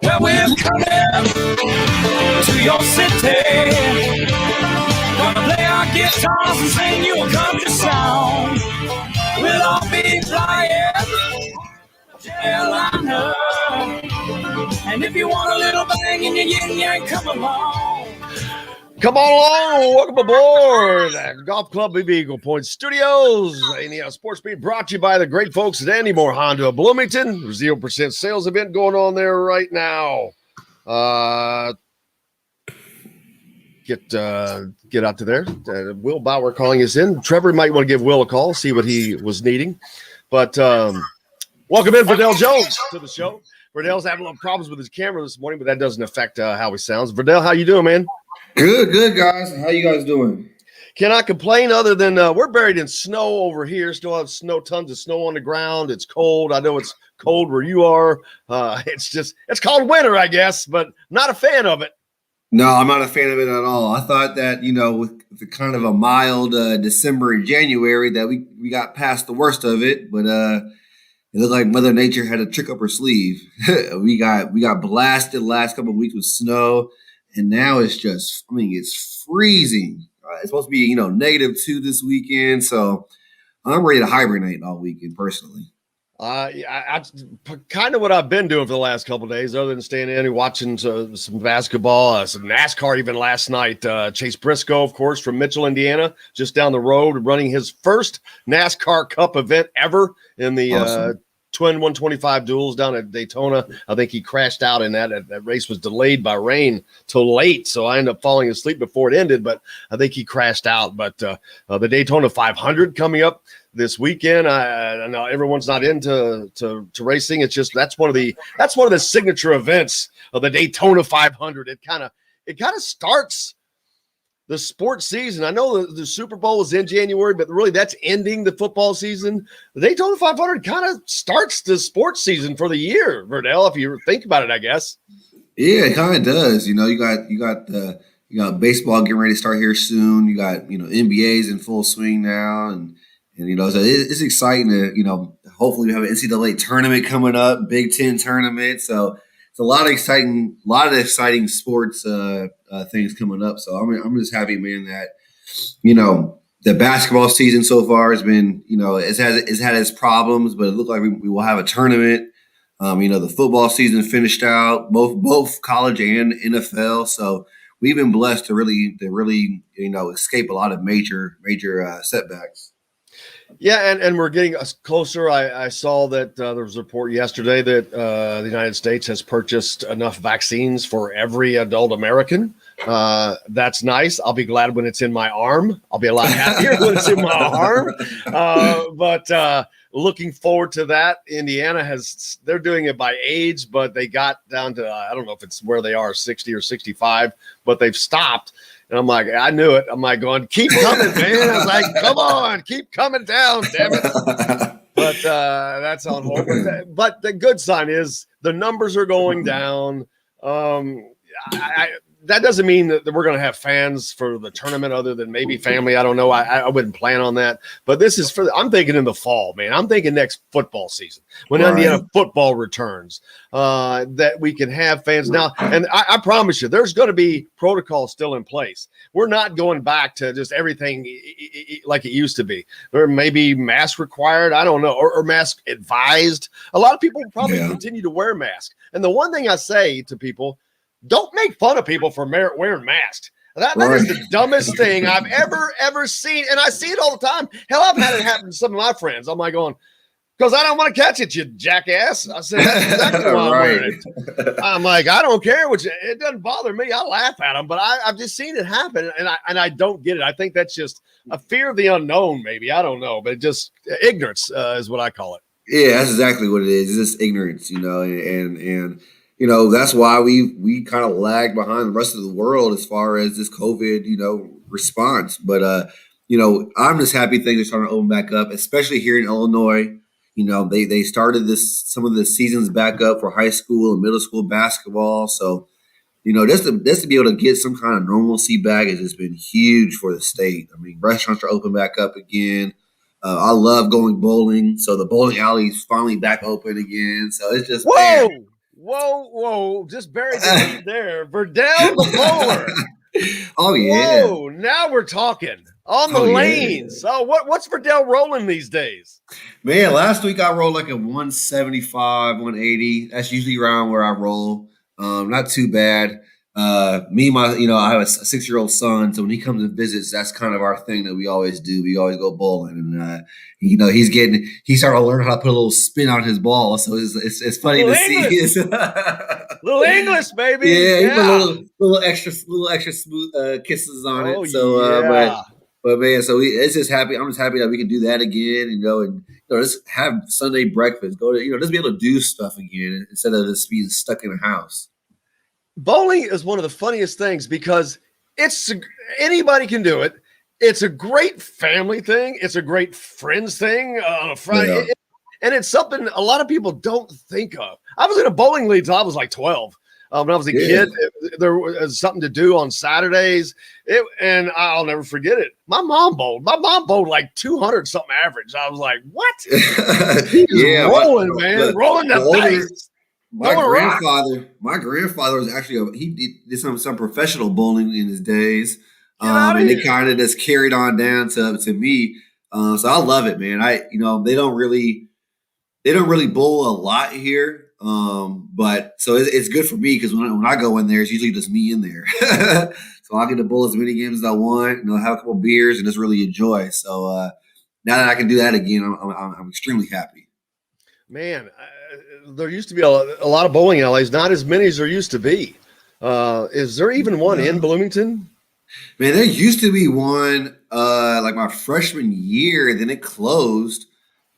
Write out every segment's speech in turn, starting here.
Well, we're coming to your city. Gonna play our guitars and sing you a country song. We'll all be flying Carolina. And if you want a little bang in your yin yang, come along. Come on along. Welcome aboard Golf Club BB Eagle Point Studios. The Sports Beat brought to you by the great folks at Andy Moore Honda of Bloomington. 0% sales event going on there right now. Get out to there. Will Bauer calling us in. Trevor might want to give Will a call, see what he was needing. But welcome in, Verdell Jones, to the show. Verdell's having a little problems with his camera this morning, but that doesn't affect how he sounds. Verdell, how you doing, man? Good, guys. How you guys doing? Cannot complain other than we're buried in snow over here. Still have tons of snow on the ground. It's cold. I know it's cold where you are. It's called winter, I guess, but not a fan of it. No, I'm not a fan of it at all. I thought that, with the kind of a mild December and January that we got past the worst of it, but it looked like Mother Nature had a trick up her sleeve. we got blasted the last couple of weeks with snow. And now it's just, it's freezing. It's supposed to be, -2 this weekend. So I'm ready to hibernate all weekend personally. I kind of what I've been doing for the last couple of days, other than staying in and watching some basketball, some NASCAR even last night. Chase Briscoe, of course, from Mitchell, Indiana, just down the road, running his first NASCAR Cup event ever in the awesome. Twin 125 duels down at Daytona. I think he crashed out in that. That race was delayed by rain till late, so I ended up falling asleep before it ended, but I think he crashed out. But the Daytona 500 coming up this weekend. I know everyone's not into racing. It's just that's one of the signature events of the Daytona 500. It kind of starts the sports season. I know the Super Bowl is in January, but really that's ending the football season. The Daytona 500 kind of starts the sports season for the year, Verdell, if you think about it, I guess. Yeah, it kind of does. You got baseball getting ready to start here soon. You got, NBA's in full swing now. And so it's exciting to, hopefully we have an NCAA tournament coming up, Big Ten tournament. So it's a lot of exciting sports things coming up. So I'm just happy, man, that the basketball season so far has been it's had its problems, but it looked like we will have a tournament. The football season finished out, both college and NFL. So we've been blessed to really escape a lot of major setbacks. Yeah, and we're getting closer. I saw that there was a report yesterday that the United States has purchased enough vaccines for every adult American. That's nice. I'll be glad when it's in my arm. I'll be a lot happier when it's in my arm. But looking forward to that. Indiana they're doing it by age, but they got down to, I don't know if it's where they are, 60 or 65, but they've stopped. And I'm like, I knew it. I'm like going, keep coming, man. I was like, come on, keep coming down, damn it. But that's on hold. But the good sign is the numbers are going down. That doesn't mean that we're going to have fans for the tournament other than maybe family. I don't know. I wouldn't plan on that. But this is I'm thinking in the fall, man. I'm thinking next football season when Indiana football returns, that we can have fans now. And I promise you, there's going to be protocol still in place. We're not going back to just everything like it used to be. There may be mask required. I don't know, or mask advised. A lot of people will probably continue to wear masks. And the one thing I say to people, don't make fun of people for wearing masks. That is the dumbest thing I've ever seen. And I see it all the time. Hell, I've had it happen to some of my friends. I'm like going, because I don't want to catch it, you jackass. I said, that's exactly why I'm wearing it. I'm like, I don't care. It doesn't bother me. I laugh at them. But I've just seen it happen. And I don't get it. I think that's just a fear of the unknown, maybe. I don't know. But just ignorance is what I call it. Yeah, that's exactly what it is. It's just ignorance, and that's why we kind of lag behind the rest of the world as far as this COVID, response. But, I'm just happy things are starting to open back up, especially here in Illinois. They started some of the seasons back up for high school and middle school basketball. So, just to be able to get some kind of normalcy back has just been huge for the state. I mean, restaurants are open back up again. I love going bowling. So the bowling alley is finally back open again. So it's just, whoa. Whoa. Just buried the lead there. Verdell the bowler. Oh, yeah. Whoa, now we're talking. On the Oh, yeah. lanes. Oh, what's Verdell rolling these days? Man, last week I rolled like a 175, 180. That's usually around where I roll. Not too bad. I have a 6-year-old son, so when he comes and visits, that's kind of our thing that we always do. We always go bowling, and he's starting to learn how to put a little spin on his ball. So it's funny to see his little English, baby. Yeah, he put a little extra smooth kisses on it. So, yeah. but man, so it's just happy. I'm just happy that we can do that again, and just have Sunday breakfast. Go to just be able to do stuff again instead of just being stuck in a house. Bowling is one of the funniest things because anybody can do it. It's a great family thing. It's a great friends thing on a Friday. Yeah. And it's something a lot of people don't think of. I was in a bowling league until I was like 12. When I was a kid, there was something to do on Saturdays. And I'll never forget it. My mom bowled. My mom bowled like 200 something average. I was like, what? Rolling, man. Rolling the dice. My grandfather was actually he did some professional bowling in his days, and it kind of just carried on down to me. So I love it, man. They don't really bowl a lot here, but so it's good for me because when I go in there, it's usually just me in there. So I get to bowl as many games as I want, have a couple beers and just really enjoy. So now that I can do that again, I'm extremely happy. Man, there used to be a lot of bowling alleys, not as many as there used to be. Is there even one in Bloomington? Man, there used to be one like my freshman year, then it closed.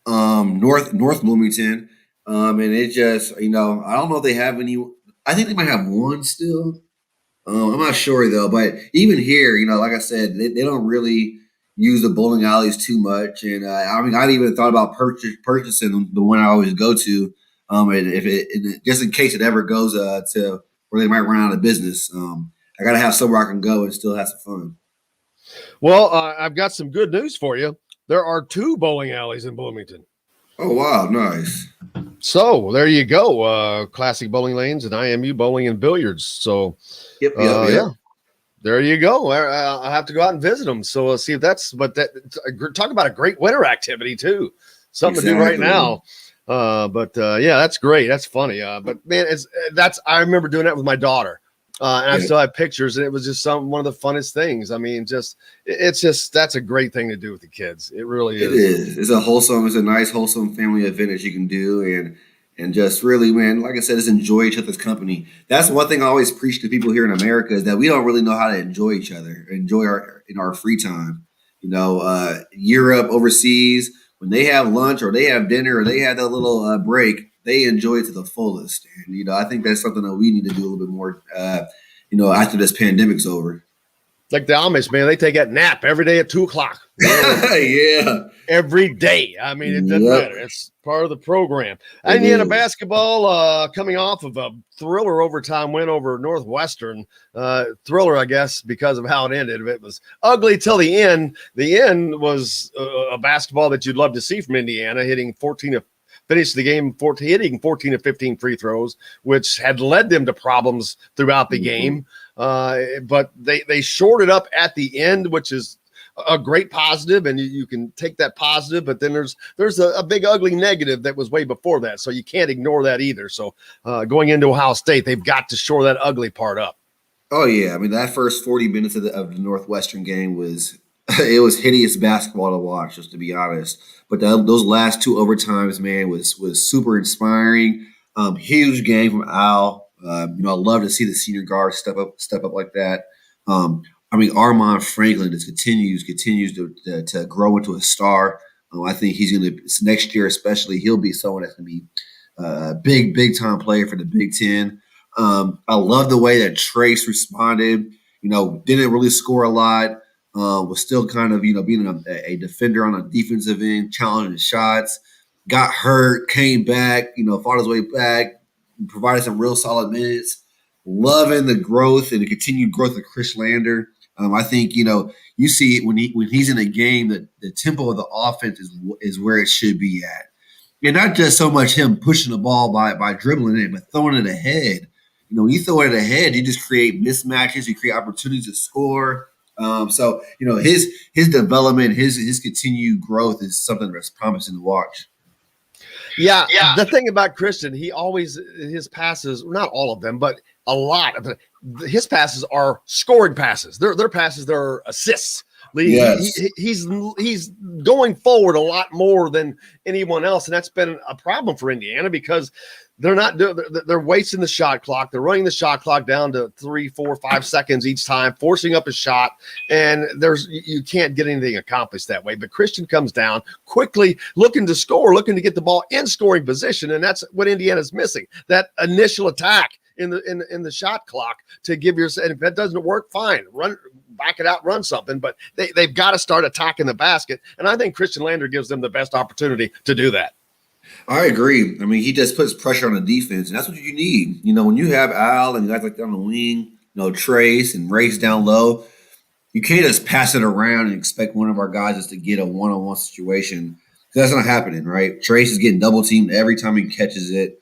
North Bloomington, and it just I don't know if they have any. I think they might have one still. I'm not sure though, but even here, like I said, they don't really use the bowling alleys too much, and I've even thought about purchasing the one I always go to, and just in case it ever goes to where they might run out of business. I gotta have somewhere I can go and still have some fun. Well, I've got some good news for you. There are 2 bowling alleys in Bloomington. Oh, wow. Nice. So there you go. Classic Bowling Lanes and IMU Bowling and Billiards. So, yep. Yeah, there you go. I'll have to go out and visit them. So we'll see if talk about a great winter activity too. Something to do right now. Yeah, that's great. That's funny. But man, I remember doing that with my daughter. And I still have pictures, and it was just one of the funnest things. I mean, that's a great thing to do with the kids. It really is. It is. It's a nice, wholesome family event that you can do, and just really, man, like I said, just enjoy each other's company. That's one thing I always preach to people here in America is that we don't really know how to enjoy each other, enjoy our free time. Europe, overseas, when they have lunch or they have dinner or they have that little break, they enjoy it to the fullest. And, I think that's something that we need to do a little bit more, after this pandemic's over. Like the Amish, man, they take that nap every day at 2:00. Yeah. Every day. I mean, it doesn't matter. It's part of the program. Indiana basketball coming off of a thriller overtime win over Northwestern. Thriller, I guess, because of how it ended. It was ugly till the end. The end was a basketball that you'd love to see from Indiana, finished the game hitting 14 of 15 free throws, which had led them to problems throughout the game. But they shorted up at the end, which is a great positive, and you can take that positive, but then there's a big ugly negative that was way before that, so you can't ignore that either. So going into Ohio State, they've got to shore that ugly part up. Oh yeah, I mean that first 40 minutes of the Northwestern game was hideous basketball to watch, just to be honest. But those last 2 overtimes, man, was super inspiring. Huge game from Al. I love to see the senior guard step up like that. Armand Franklin just continues to grow into a star. I think he's going to next year, especially, he'll be someone that's going to be a big time player for the Big Ten. I love the way that Trace responded. Didn't really score a lot. Was still kind of being a defender on a defensive end, challenging shots. Got hurt, came back. Fought his way back, provided some real solid minutes. Loving the growth and the continued growth of Chris Lander. I think you see when he's in a game that the tempo of the offense is where it should be at. And not just so much him pushing the ball by dribbling it, but throwing it ahead. When you throw it ahead, you just create mismatches. You create opportunities to score. So his development, his continued growth is something that's promising to watch. Yeah, the thing about Christian, his passes, not all of them, but a lot of his passes are scoring passes. They're passes, they're assists. Yes. He's going forward a lot more than anyone else, and that's been a problem for Indiana because they're wasting the shot clock. They're running the shot clock down to 3, 4, 5 seconds each time, forcing up a shot, and you can't get anything accomplished that way. But Christian comes down quickly, looking to score, looking to get the ball in scoring position, and that's what Indiana's missing. That initial attack in the shot clock to give yourself. And if that doesn't work, fine, back it out, run something. But they've got to start attacking the basket, and I think Christian Lander gives them the best opportunity to do that. I agree. I mean, he just puts pressure on the defense, and that's what you need. When you have Al and guys like that on the wing, Trace and Race down low, you can't just pass it around and expect one of our guys just to get a one-on-one situation. That's not happening, right? Trace is getting double teamed every time he catches it.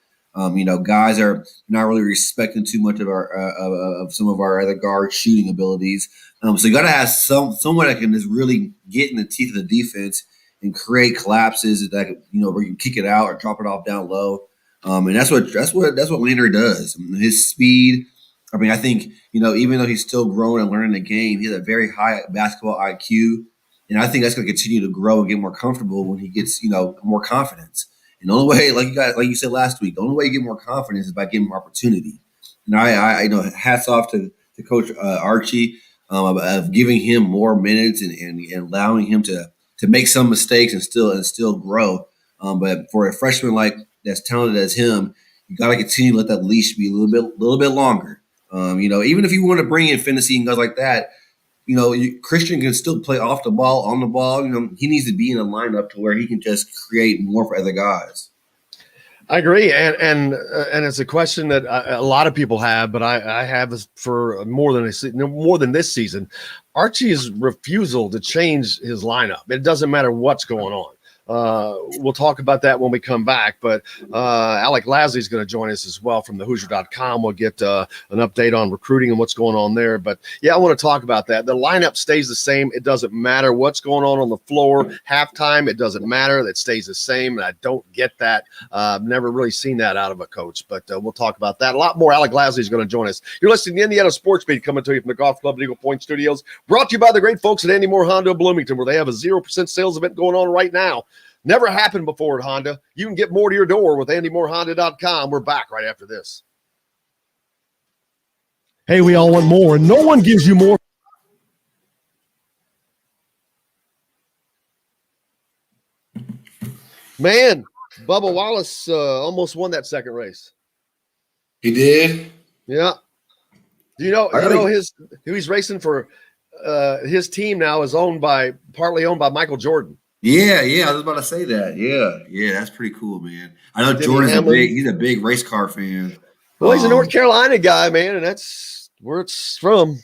Guys are not really respecting too much of of some of our other guard shooting abilities. So you got to have someone that can just really get in the teeth of the defense and create collapses that where you can kick it out or drop it off down low. And that's what Lander does. His speed. I mean, I think even though he's still growing and learning the game, he has a very high basketball IQ, and I think that's going to continue to grow and get more comfortable when he gets more confidence. And the only way, like you said last week, the only way you get more confidence is by giving him opportunity. And I hats off to Coach Archie of giving him more minutes and allowing him to make some mistakes and still grow. But for a freshman like that's talented as him, you got to continue to let that leash be a little bit longer. Even if you want to bring in Finney and guys like that, Christian can still play off the ball, on the ball. He needs to be in a lineup to where he can just create more for other guys. I agree, and it's a question that a lot of people have, but I have for more than this season. Archie's refusal to change his lineup. It doesn't matter what's going on. We'll talk about that when we come back, but Alec Lasley is going to join us as well from the Hoosier.com. We'll get an update on recruiting and what's going on there. But yeah, I want to talk about that. The lineup stays the same. It doesn't matter what's going on the floor. Halftime, it doesn't matter. It stays the same. And I don't get that. I've never really seen that out of a coach, but we'll talk about that. A lot more. Alec Lasley is going to join us. You're listening to Indiana Sports Beat coming to you from the Golf Club at Eagle Point Studios, brought to you by the great folks at Andy Moore Honda of Bloomington, where they have a 0% sales event going on right now. Never happened before at Honda. You can get more to your door with AndyMooreHonda.com. We're back right after this. Hey, we all want more, and no one gives you more. Man, Bubba Wallace almost won that second race. He did? Yeah. Do you know who he's racing for? His team now is partly owned by Michael Jordan. Yeah, I was about to say that. Yeah, that's pretty cool, man. I know Jordan's he's a big race car fan. Well, he's a North Carolina guy, man, and that's where it's from.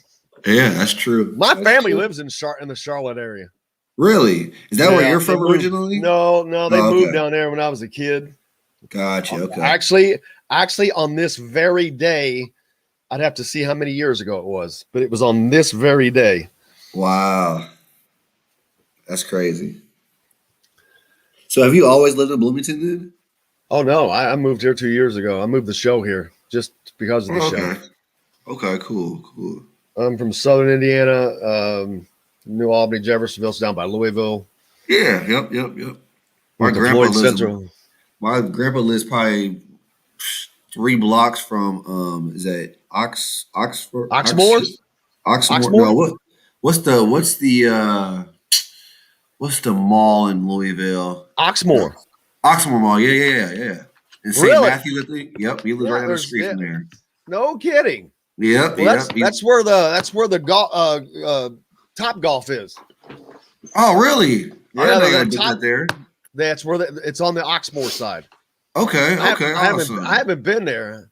Yeah, that's true. My family lives in the Charlotte area. Really? Is that where you're from originally? No, they moved down there when I was a kid. Gotcha. Okay. Actually, on this very day, I'd have to see how many years ago it was, but it was on this very day. Wow, that's crazy. So have you always lived in Bloomington, dude? Oh, no. I moved here 2 years ago. I moved the show here just because of the show. Okay, cool. I'm from Southern Indiana, New Albany, Jeffersonville's down by Louisville. Yeah, yep. My grandpa lives probably 3 blocks from is that Oxford? Oxmoor? No, what's the mall in Louisville? Oxmoor Mall, yeah. And St. Really? Matthew, I think. Yep, he lives right down the street from there. No kidding. Yep. Well, that's where the Top Golf is. Oh, really? Yeah, they got that there. That's where it's on the Oxmoor side. Okay. I haven't been there.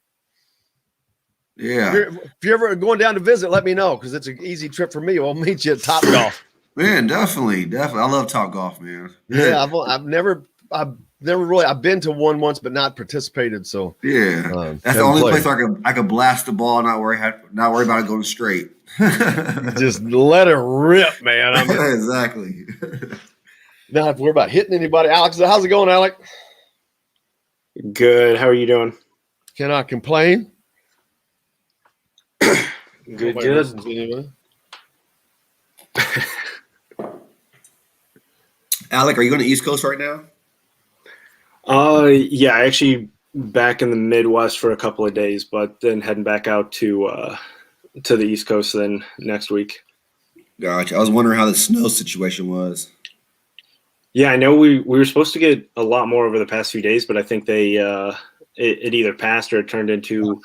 Yeah. If you're ever going down to visit, let me know because it's an easy trip for me. We'll meet you at Top Golf. Man, definitely. I love Top Golf, man. Yeah, I've never really. I've been to one once, but not participated. So yeah, that's the only place I could blast the ball and not worry about it going straight. Just let it rip, man. I mean, exactly. Not have to worry about hitting anybody. Alex, how's it going, Alec? Good. How are you doing? Cannot complain. Good. Alec, are you on the East Coast right now? Yeah, actually back in the Midwest for a couple of days, but then heading back out to the East Coast then next week. Gotcha. I was wondering how the snow situation was. Yeah, I know we were supposed to get a lot more over the past few days, but I think they it either passed or it turned into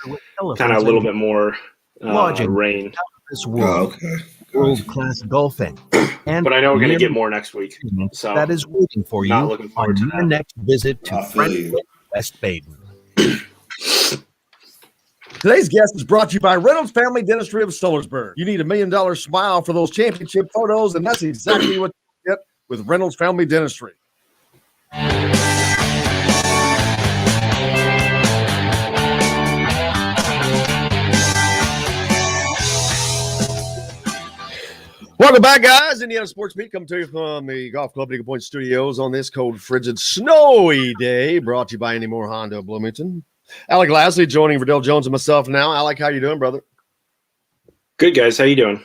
kind of a little bit more rain. This world, okay. world-class golfing. And but I know we're going to get more next week. So that is waiting for you not looking forward on to your that. next visit to friendly West Baden. Today's guest is brought to you by Reynolds Family Dentistry of Sillersburg. You need $1 million smile for those championship photos, and that's exactly what you get with Reynolds Family Dentistry. Welcome back, guys. Indiana Sports Beat coming to you from the Golf Club Eagle Point Studios on this cold, frigid, snowy day. Brought to you by Andy Moore Honda of Bloomington. Alec Lasley joining Verdell Jones and myself now. Alec, how you doing, brother? Good, guys. How you doing?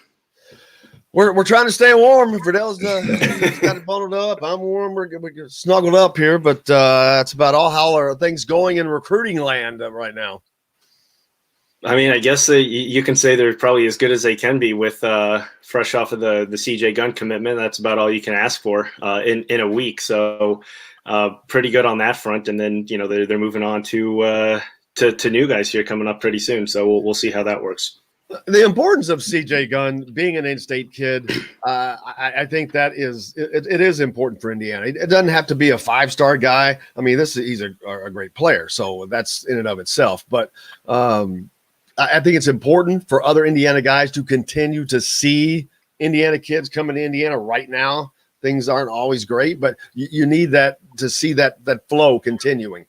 We're trying to stay warm. Verdell's got it bundled up. I'm warm. We're snuggled up here, but that's about all. How are things going in recruiting land right now? I mean, I guess you can say they're probably as good as they can be with fresh off of the CJ Gunn commitment. That's about all you can ask for in a week. So pretty good on that front. And then they're moving on to new guys here coming up pretty soon. So we'll see how that works. The importance of CJ Gunn being an in-state kid, I think that it is important for Indiana. It doesn't have to be a 5-star guy. I mean, he's a great player, so that's in and of itself. But I think it's important for other Indiana guys to continue to see Indiana kids coming to Indiana right now. Things aren't always great, but you need that to see that flow continuing.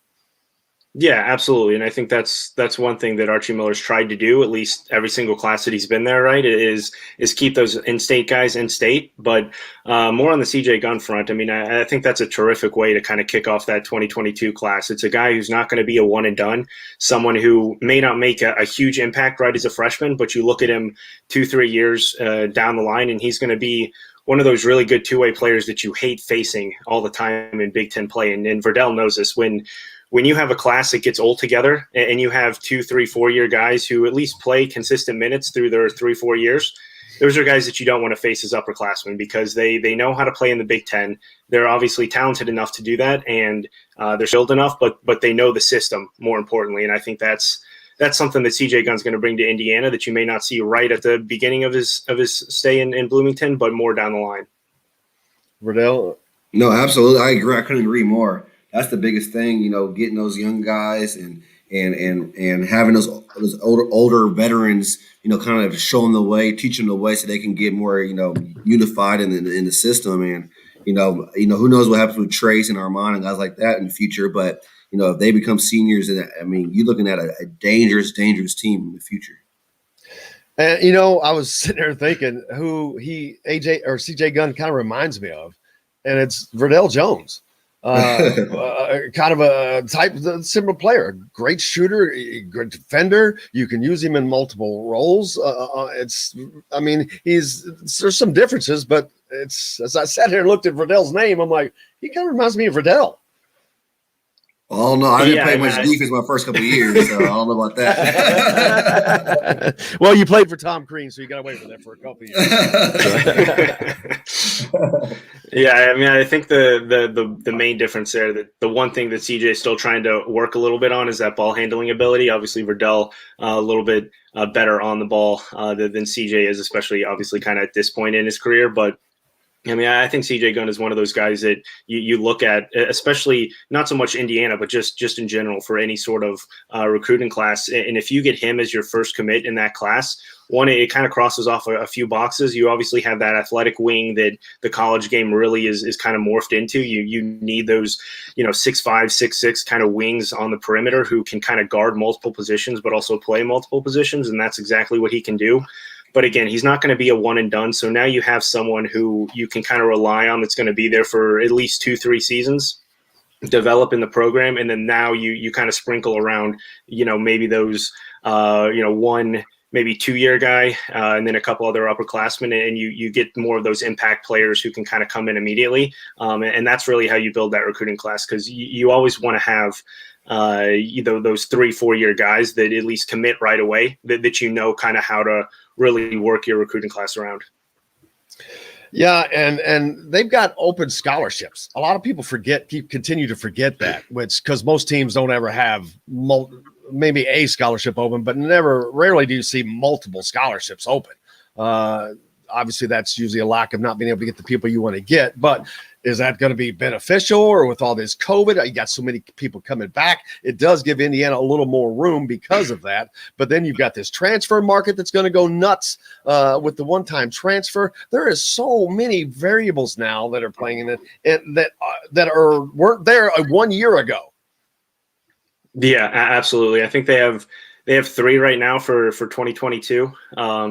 Yeah, absolutely. And I think that's one thing that Archie Miller's tried to do, at least every single class that he's been there, right, is keep those in-state guys in state. But more on the CJ Gunn front, I mean, I think that's a terrific way to kind of kick off that 2022 class. It's a guy who's not going to be a one and done, someone who may not make a huge impact right as a freshman, but you look at him 2-3 years down the line, and he's going to be one of those really good two-way players that you hate facing all the time in Big Ten play. And Verdell knows this. When you have a class that gets old together and you have 2, 3, 4-year guys who at least play consistent minutes through their 3-4 years, those are guys that you don't want to face as upperclassmen because they know how to play in the Big Ten. They're obviously talented enough to do that, and they're skilled enough, but they know the system more importantly. And I think that's something that CJ Gunn's going to bring to Indiana that you may not see right at the beginning of his stay in Bloomington, but more down the line. Verdell? No, absolutely. I agree. I couldn't agree more. That's the biggest thing, getting those young guys and having those older veterans, kind of show them the way, teach them the way, so they can get more, unified in the system. And who knows what happens with Trace and Armand and guys like that in the future. But if they become seniors, you're looking at a dangerous team in the future. And I was sitting there thinking who AJ or CJ Gunn kind of reminds me of, and it's Verdell Jones. Kind of a type, similar player, great shooter, good defender. You can use him in multiple roles. There's some differences, but as I sat here and looked at Verdell's name, I'm like, he kind of reminds me of Verdell. Oh no, I didn't play much defense my first couple of years, so I don't know about that. Well, you played for Tom Crean, so you got away with that for a couple of years. Yeah, I mean, I think the main difference there, the one thing that CJ is still trying to work a little bit on is that ball handling ability. Obviously, Verdell a little bit better on the ball than CJ is, especially obviously kind of at this point in his career, but I mean, I think CJ Gunn is one of those guys that you look at, especially not so much Indiana, but just in general for any sort of recruiting class. And if you get him as your first commit in that class, one, it kind of crosses off a few boxes. You obviously have that athletic wing that the college game really is kind of morphed into. You need those, 6'5", 6'6" kind of wings on the perimeter who can kind of guard multiple positions, but also play multiple positions. And that's exactly what he can do. But again, he's not going to be a one and done. So now you have someone who you can kind of rely on that's going to be there for at least 2-3 seasons, develop in the program. And then now you kind of sprinkle around, maybe those, 1, maybe 2-year guy, and then a couple other upperclassmen. And you get more of those impact players who can kind of come in immediately. And that's really how you build that recruiting class, because you always want to have those 3-4 year guys that at least commit right away, that kind of how to really work your recruiting class around. Yeah, and they've got open scholarships. A lot of people continue to forget that, which because most teams don't ever have maybe a scholarship open, but rarely do you see multiple scholarships open. Obviously, that's usually a lack of not being able to get the people you want to get, but is that going to be beneficial? Or with all this COVID, you got so many people coming back, it does give Indiana a little more room because of that. But then you've got this transfer market that's going to go nuts with the one-time transfer. There is so many variables now that are playing in it that weren't there 1 year ago. Yeah, absolutely. I think they have 3 right now for 2022,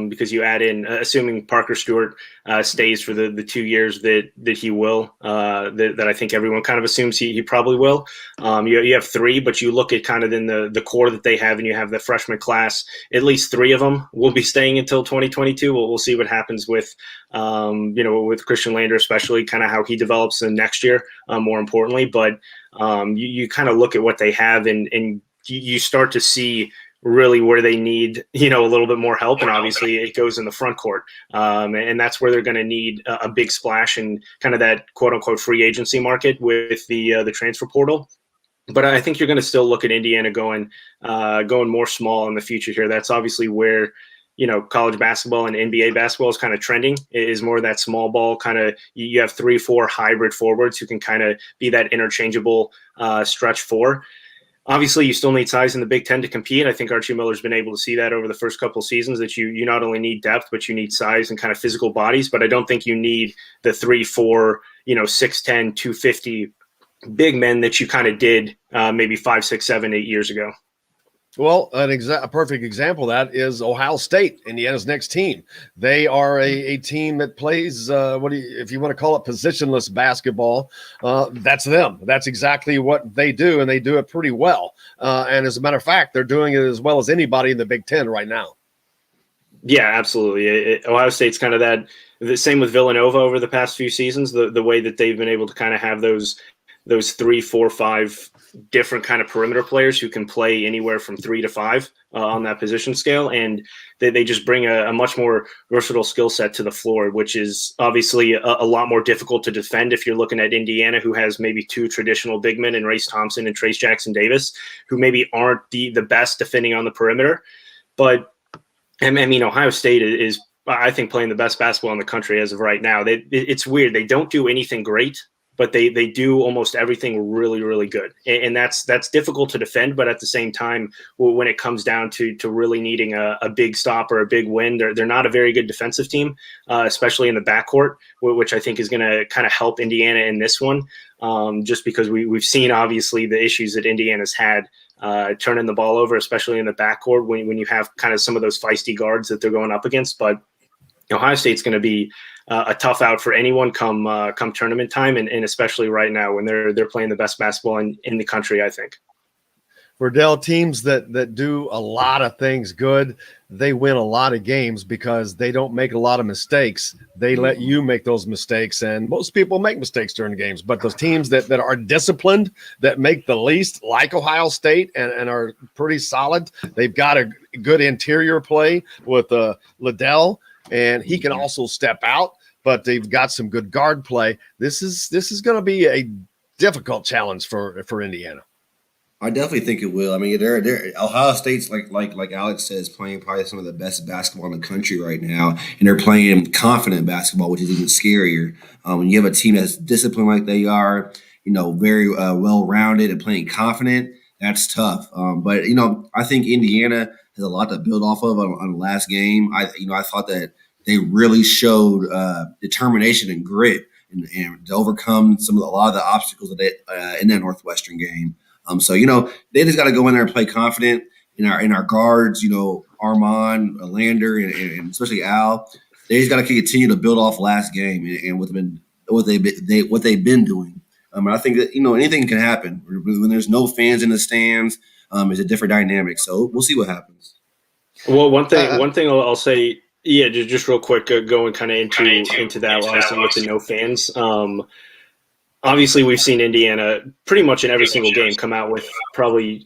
because you add in, assuming Parker Stewart stays for the 2 years that he will, that I think everyone kind of assumes he probably will. You have 3, but you look at kind of in the core that they have, and you have the freshman class. At least 3 of them will be staying until 2022. We'll see what happens with with Christian Lander, especially kind of how he develops in next year. More importantly, but you kind of look at what they have, and you start to see really where they need, a little bit more help. And obviously it goes in the front court. And that's where they're going to need a big splash and kind of that quote unquote free agency market with the transfer portal. But I think you're going to still look at Indiana going more small in the future here. That's obviously where, college basketball and NBA basketball is kind of trending, is more that small ball kind of, you have 3-4 hybrid forwards who can kind of be that interchangeable stretch 4. Obviously, you still need size in the Big Ten to compete. I think Archie Miller's been able to see that over the first couple of seasons, that you not only need depth, but you need size and kind of physical bodies. But I don't think you need the 3-4, 6'10", 250 big men that you kind of did maybe 5, 6, 7, 8 years ago. Well, a perfect example of that is Ohio State, Indiana's next team. They are a team that plays, if you want to call it positionless basketball, that's them. That's exactly what they do, and they do it pretty well. And as a matter of fact, they're doing it as well as anybody in the Big Ten right now. Yeah, absolutely. Ohio State's kind of the same with Villanova over the past few seasons, the way that they've been able to kind of have those 3, 4, 5 different kind of perimeter players who can play anywhere from 3 to 5 on that position scale. And they just bring a much more versatile skill set to the floor, which is obviously a lot more difficult to defend if you're looking at Indiana, who has maybe 2 traditional big men in Race Thompson and Trace Jackson Davis, who maybe aren't the best defending on the perimeter. But I mean, Ohio State is, I think, playing the best basketball in the country as of right now. It's weird. They don't do anything great, but they do almost everything really, really good. And that's difficult to defend. But at the same time, when it comes down to really needing a big stop or a big win, they're not a very good defensive team, especially in the backcourt, which I think is going to kind of help Indiana in this one, just because we've seen, obviously, the issues that Indiana's had turning the ball over, especially in the backcourt when you have kind of some of those feisty guards that they're going up against. But Ohio State's going to be a tough out for anyone come tournament time, and especially right now when they're playing the best basketball in the country, I think. Verdell, teams that do a lot of things good, they win a lot of games because they don't make a lot of mistakes. They let you make those mistakes, and most people make mistakes during the games. But those teams that are disciplined, that make the least, like Ohio State, and are pretty solid, they've got a good interior play with Liddell, and he can also step out, but they've got some good guard play. This is going to be a difficult challenge for Indiana. I definitely think it will. I mean, they're Ohio State's like Alex says, playing probably some of the best basketball in the country right now, and they're playing confident basketball, which is even scarier. When you have a team that's disciplined like they are, very well rounded and playing confident, that's tough. But I think Indiana has a lot to build off of on the last game. I thought that they really showed determination and grit and to overcome a lot of the obstacles that they in that Northwestern game. So they just got to go in there and play confident in our guards. Armand, Lander, and especially Al. They just got to continue to build off last game and what they've been doing. And I think that anything can happen when there's no fans in the stands. It's a different dynamic. So we'll see what happens. Well, one thing I'll say, yeah, just real quick, going kind of into that, obviously with the no fans. Obviously, we've seen Indiana pretty much in every single game come out with probably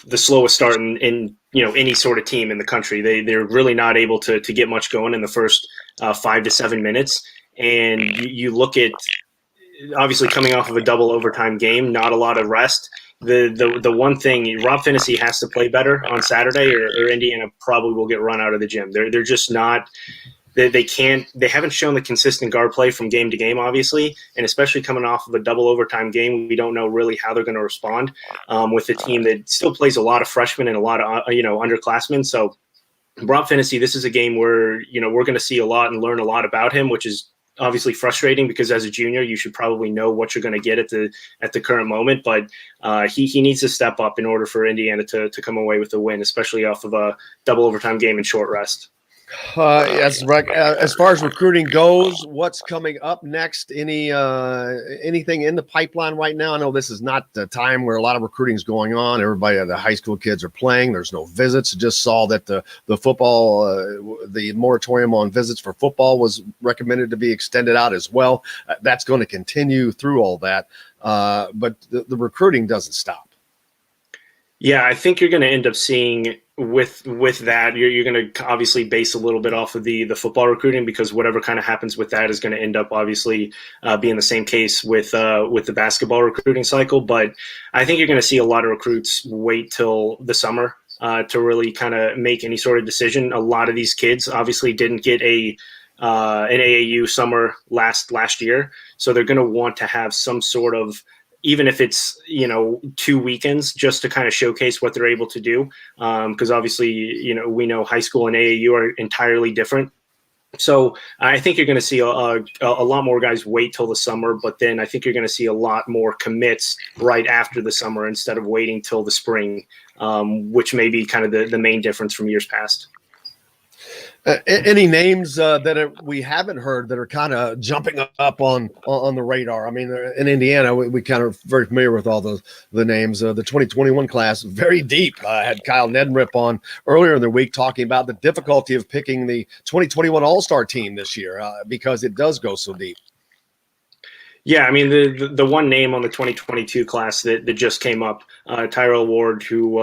the slowest start in any sort of team in the country. They're really not able to get much going in the first 5 to 7 minutes. And you look at obviously coming off of a double overtime game, not a lot of rest. The one thing, Rob Finney has to play better on Saturday, or Indiana probably will get run out of the gym. They're just not. They haven't shown the consistent guard play from game to game, obviously, and especially coming off of a double overtime game, we don't know really how they're going to respond with a team that still plays a lot of freshmen and a lot of underclassmen. So, Rob Finney, this is a game where we're going to see a lot and learn a lot about him, which is obviously frustrating because as a junior, you should probably know what you're going to get at the current moment. But he needs to step up in order for Indiana to come away with a win, especially off of a double overtime game and short rest. Yes, right. As far as recruiting goes, what's coming up next? Anything in the pipeline right now? I know this is not the time where a lot of recruiting is going on. Everybody, the high school kids are playing. There's no visits. Just saw that the football, the moratorium on visits for football was recommended to be extended out as well. That's going to continue through all that, but the recruiting doesn't stop. Yeah, I think you're going to end up seeing with that, you're going to obviously base a little bit off of the football recruiting, because whatever kind of happens with that is going to end up obviously being the same case with the basketball recruiting cycle. But I think you're going to see a lot of recruits wait till the summer to really kind of make any sort of decision. A lot of these kids obviously didn't get an AAU summer last year, so they're going to want to have some sort of, even if it's 2 weekends, just to kind of showcase what they're able to do, because obviously we know high school and AAU are entirely different. So I think you're going to see a lot more guys wait till the summer, but then I think you're going to see a lot more commits right after the summer instead of waiting till the spring, which may be kind of the main difference from years past. Any names that we haven't heard that are kind of jumping up on the radar? I mean, in Indiana, we kind of very familiar with all the names. The 2021 class, very deep. I had Kyle Neddenrip on earlier in the week talking about the difficulty of picking the 2021 All-Star team this year because it does go so deep. Yeah, I mean, the one name on the 2022 class that just came up, Tyrell Ward, who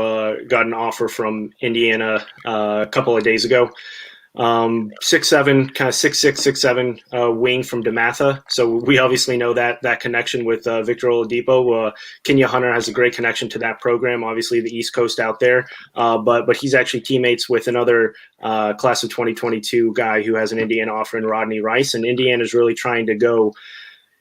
got an offer from Indiana a couple of days ago. 6'7", kind of 6'6", 6'7", wing from DeMatha. So we obviously know that connection with Victor Oladipo. Kenya Hunter has a great connection to that program, obviously the East Coast out there. But he's actually teammates with another class of 2022 guy who has an Indiana offer in Rodney Rice. And Indiana's really trying to go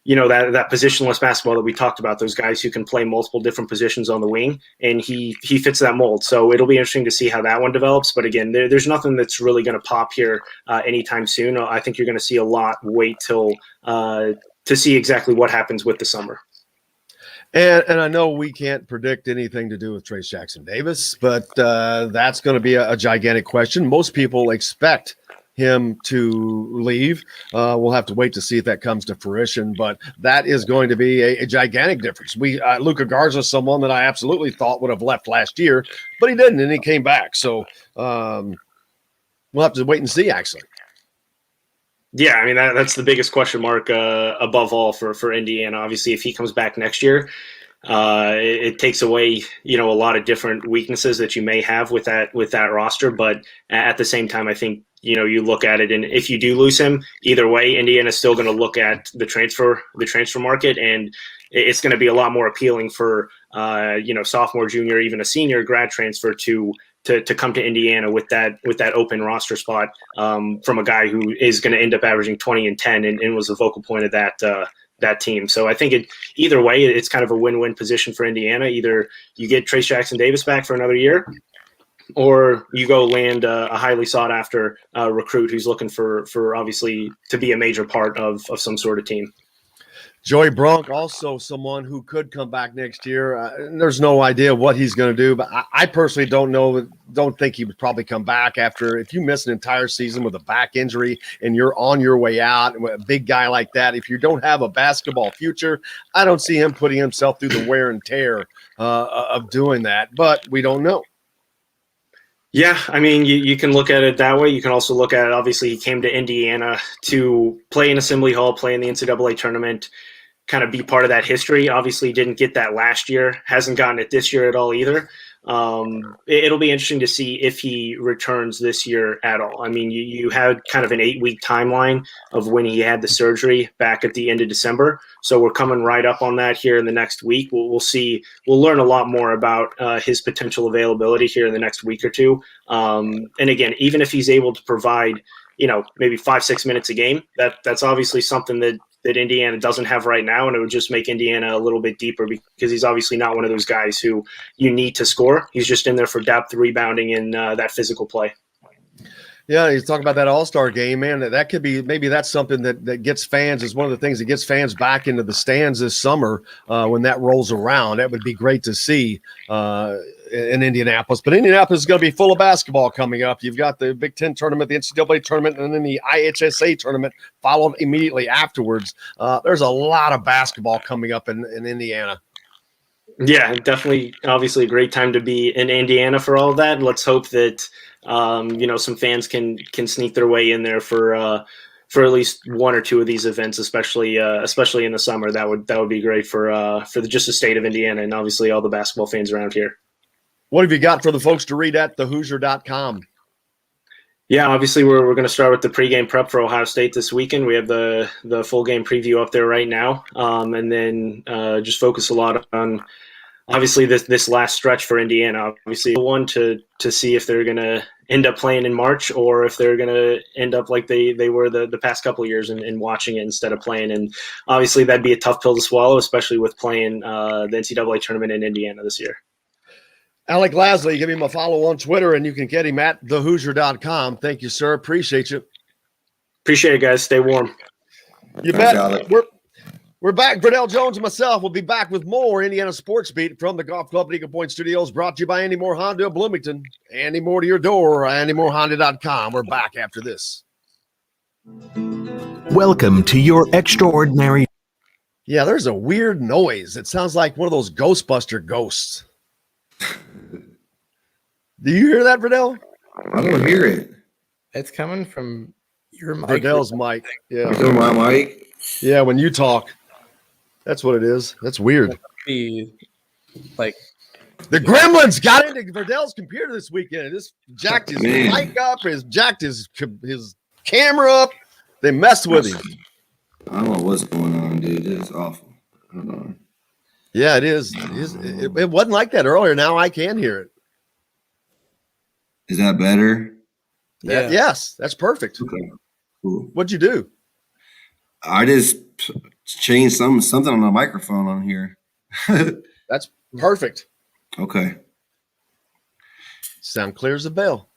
that positionless basketball that we talked about, those guys who can play multiple different positions on the wing, and he fits that mold. So it'll be interesting to see how that one develops. But again, there's nothing that's really going to pop here anytime soon. I think you're going to see a lot wait till to see exactly what happens with the summer. And I know we can't predict anything to do with Trace Jackson Davis, but that's going to be a gigantic question. Most people expect him to leave. We'll have to wait to see if that comes to fruition, but that is going to be a gigantic difference. Luka Garza is someone that I absolutely thought would have left last year, but he didn't, and he came back. So we'll have to wait and see, actually. Yeah, I mean, that's the biggest question mark above all for Indiana. Obviously, if he comes back next year, it takes away, a lot of different weaknesses that you may have with that roster. But at the same time, I think you look at it, and if you do lose him, either way, Indiana's still going to look at the transfer market, and it's going to be a lot more appealing for sophomore, junior, even a senior grad transfer to come to Indiana with that open roster spot from a guy who is going to end up averaging 20 and 10 and was a focal point of that team. So I think either way, it's kind of a win-win position for Indiana. Either you get Trace Jackson Davis back for another year, or you go land a highly sought after recruit who's looking for obviously to be a major part of some sort of team. Joey Bronk, also someone who could come back next year. There's no idea what he's going to do, but I personally don't think he would probably come back after, if you miss an entire season with a back injury and you're on your way out, and with a big guy like that, if you don't have a basketball future, I don't see him putting himself through the wear and tear of doing that, but we don't know. Yeah, I mean, you can look at it that way. You can also look at it, obviously, he came to Indiana to play in Assembly Hall, play in the NCAA tournament, kind of be part of that history. Obviously, didn't get that last year, hasn't gotten it this year at all either. It'll be interesting to see if he returns this year at all. I mean, you had kind of an 8-week timeline of when he had the surgery back at the end of December. So we're coming right up on that here in the next week. We'll see. We'll learn a lot more about his potential availability here in the next week or two. And again, even if he's able to provide, maybe 5-6 minutes a game, that's obviously something that Indiana doesn't have right now, and it would just make Indiana a little bit deeper because he's obviously not one of those guys who you need to score. He's just in there for depth, rebounding, and that physical play. Yeah, he's talking about that All-Star game, man. That could be, maybe that's something that gets fans, is one of the things that gets fans back into the stands this summer when that rolls around. That would be great to see in Indianapolis. But Indianapolis is going to be full of basketball coming up. You've got the Big Ten tournament, the NCAA tournament, and then the IHSA tournament followed immediately afterwards. There's a lot of basketball coming up in Indiana. Yeah, definitely. Obviously, a great time to be in Indiana for all of that. Let's hope that some fans can sneak their way in there for at least one or two of these events, especially in the summer. That would be great for just the state of Indiana and obviously all the basketball fans around here. What have you got for the folks to read at thehoosier.com? Yeah, obviously we're going to start with the pregame prep for Ohio State this weekend. We have the full game preview up there right now, and then just focus a lot on obviously this last stretch for Indiana. Obviously, one to see if they're going to end up playing in March or if they're going to end up like they were the past couple of years and watching it instead of playing. And obviously that'd be a tough pill to swallow, especially with playing the NCAA tournament in Indiana this year. Alec Lasley, give him a follow on Twitter, and you can get him at thehoosier.com. Thank you, sir. Appreciate you. Appreciate it, guys. Stay warm. You bet. Alec. We're back. Verdell Jones and myself will be back with more Indiana Sports Beat from the Golf Club Eagle Point Studios, brought to you by Andy Moore Honda of Bloomington. Andy Moore to your door, AndyMooreHonda.com. We're back after this. Welcome to your extraordinary. Yeah, there's a weird noise. It sounds like one of those Ghostbuster ghosts. Do you hear that, Verdell? I don't hear it. It's coming from your mic. Verdell's mic. Yeah. From my mic? Yeah, when you talk. That's what it is. That's weird. Be like the Gremlins got into Verdell's computer this weekend. It just jacked his mic up, jacked his camera up. They messed with him. I don't know what's going on, dude. It's awful. I don't know. Yeah, it is. It wasn't like that earlier. Now I can hear it. Is that better? Yeah. Yes, that's perfect. Okay, cool. What'd you do? I just changed something on the microphone on here. That's perfect. Okay. Sound clear as a bell.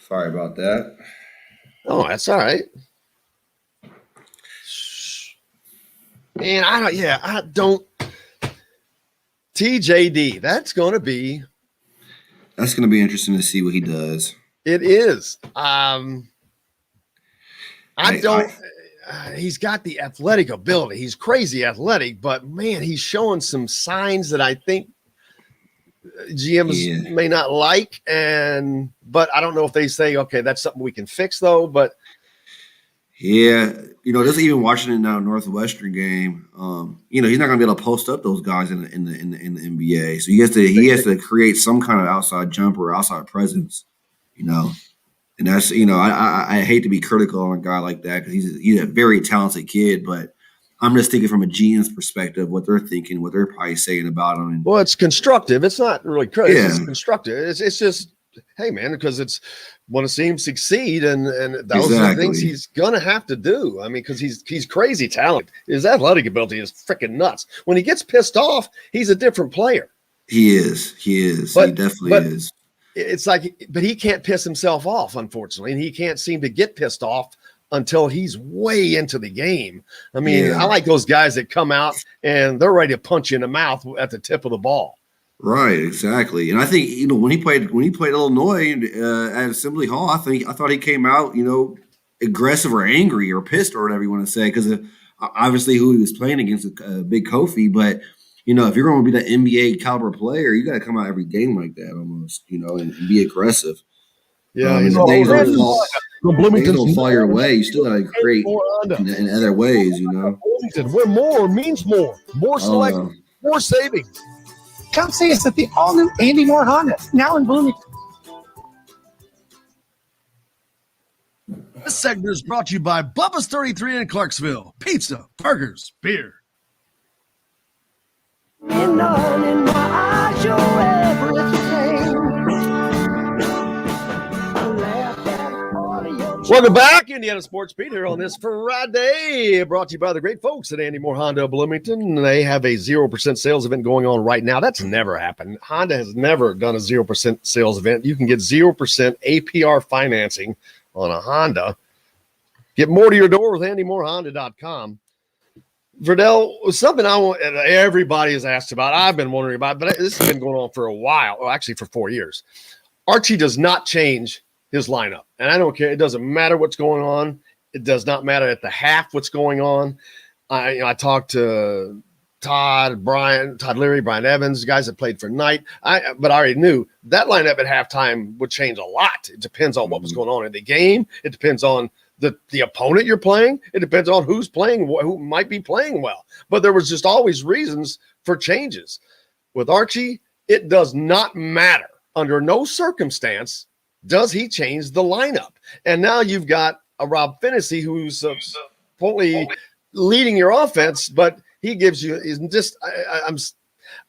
Sorry about that. Oh, that's all right. Man, I don't. TJD, that's going to be interesting to see what he does. It is. He's got the athletic ability. He's crazy athletic, but man, he's showing some signs that I think GMs may not like. But I don't know if they say, okay, that's something we can fix though. But yeah, just even watching it now, Northwestern game, he's not going to be able to post up those guys in the NBA. So he has to create some kind of outside jumper, outside presence, And that's, I hate to be critical on a guy like that because he's a very talented kid, but I'm just thinking from a GM's perspective, what they're thinking, what they're probably saying about him. Well, it's constructive. It's not really critical. Yeah. It's constructive. It's just, hey, man, because it's want to see him succeed, and those are the things he's gonna have to do. I mean, because he's crazy talented. His athletic ability is freaking nuts. When he gets pissed off, he's a different player. He is. He definitely is. It's like, but he can't piss himself off, unfortunately, and he can't seem to get pissed off until he's way into the game. I mean, I like those guys that come out and they're ready to punch you in the mouth at the tip of the ball. Right, exactly. And I think, when he played Illinois at Assembly Hall, I thought he came out, aggressive or angry or pissed or whatever you want to say, because obviously who he was playing against, Big Kofi. But if you're going to be that NBA caliber player, you got to come out every game like that almost, and be aggressive. Yeah, things don't fall your way. You still got to create in other ways, Where more means more selection, more savings. Come see us at the all-new Andy Moore Honda, now in Bloomington. This segment is brought to you by Bubba's 33 in Clarksville. Pizza, burgers, beer. Welcome back, Indiana Sports Beat, here on this Friday. Brought to you by the great folks at Andy Moore Honda of Bloomington. They have a 0% sales event going on right now. That's never happened. Honda has never done a 0% sales event. You can get 0% APR financing on a Honda. Get more to your door with AndyMooreHonda.com. Verdell, something I want everybody has asked about. I've been wondering about, but this has been going on for a while. Well, actually, for 4 years. Archie does not change his lineup, and I don't care. It doesn't matter what's going on. It does not matter at the half what's going on. I talked to Todd Leary, Brian Evans, guys that played for Knight. But I already knew that lineup at halftime would change a lot. It depends on what was going on in the game. It depends on the opponent you're playing. It depends on who's playing, who might be playing well. But there was just always reasons for changes. With Archie, it does not matter. Under no circumstance does he change the lineup. And now you've got a Rob Finney who's totally leading your offense, but he gives you is just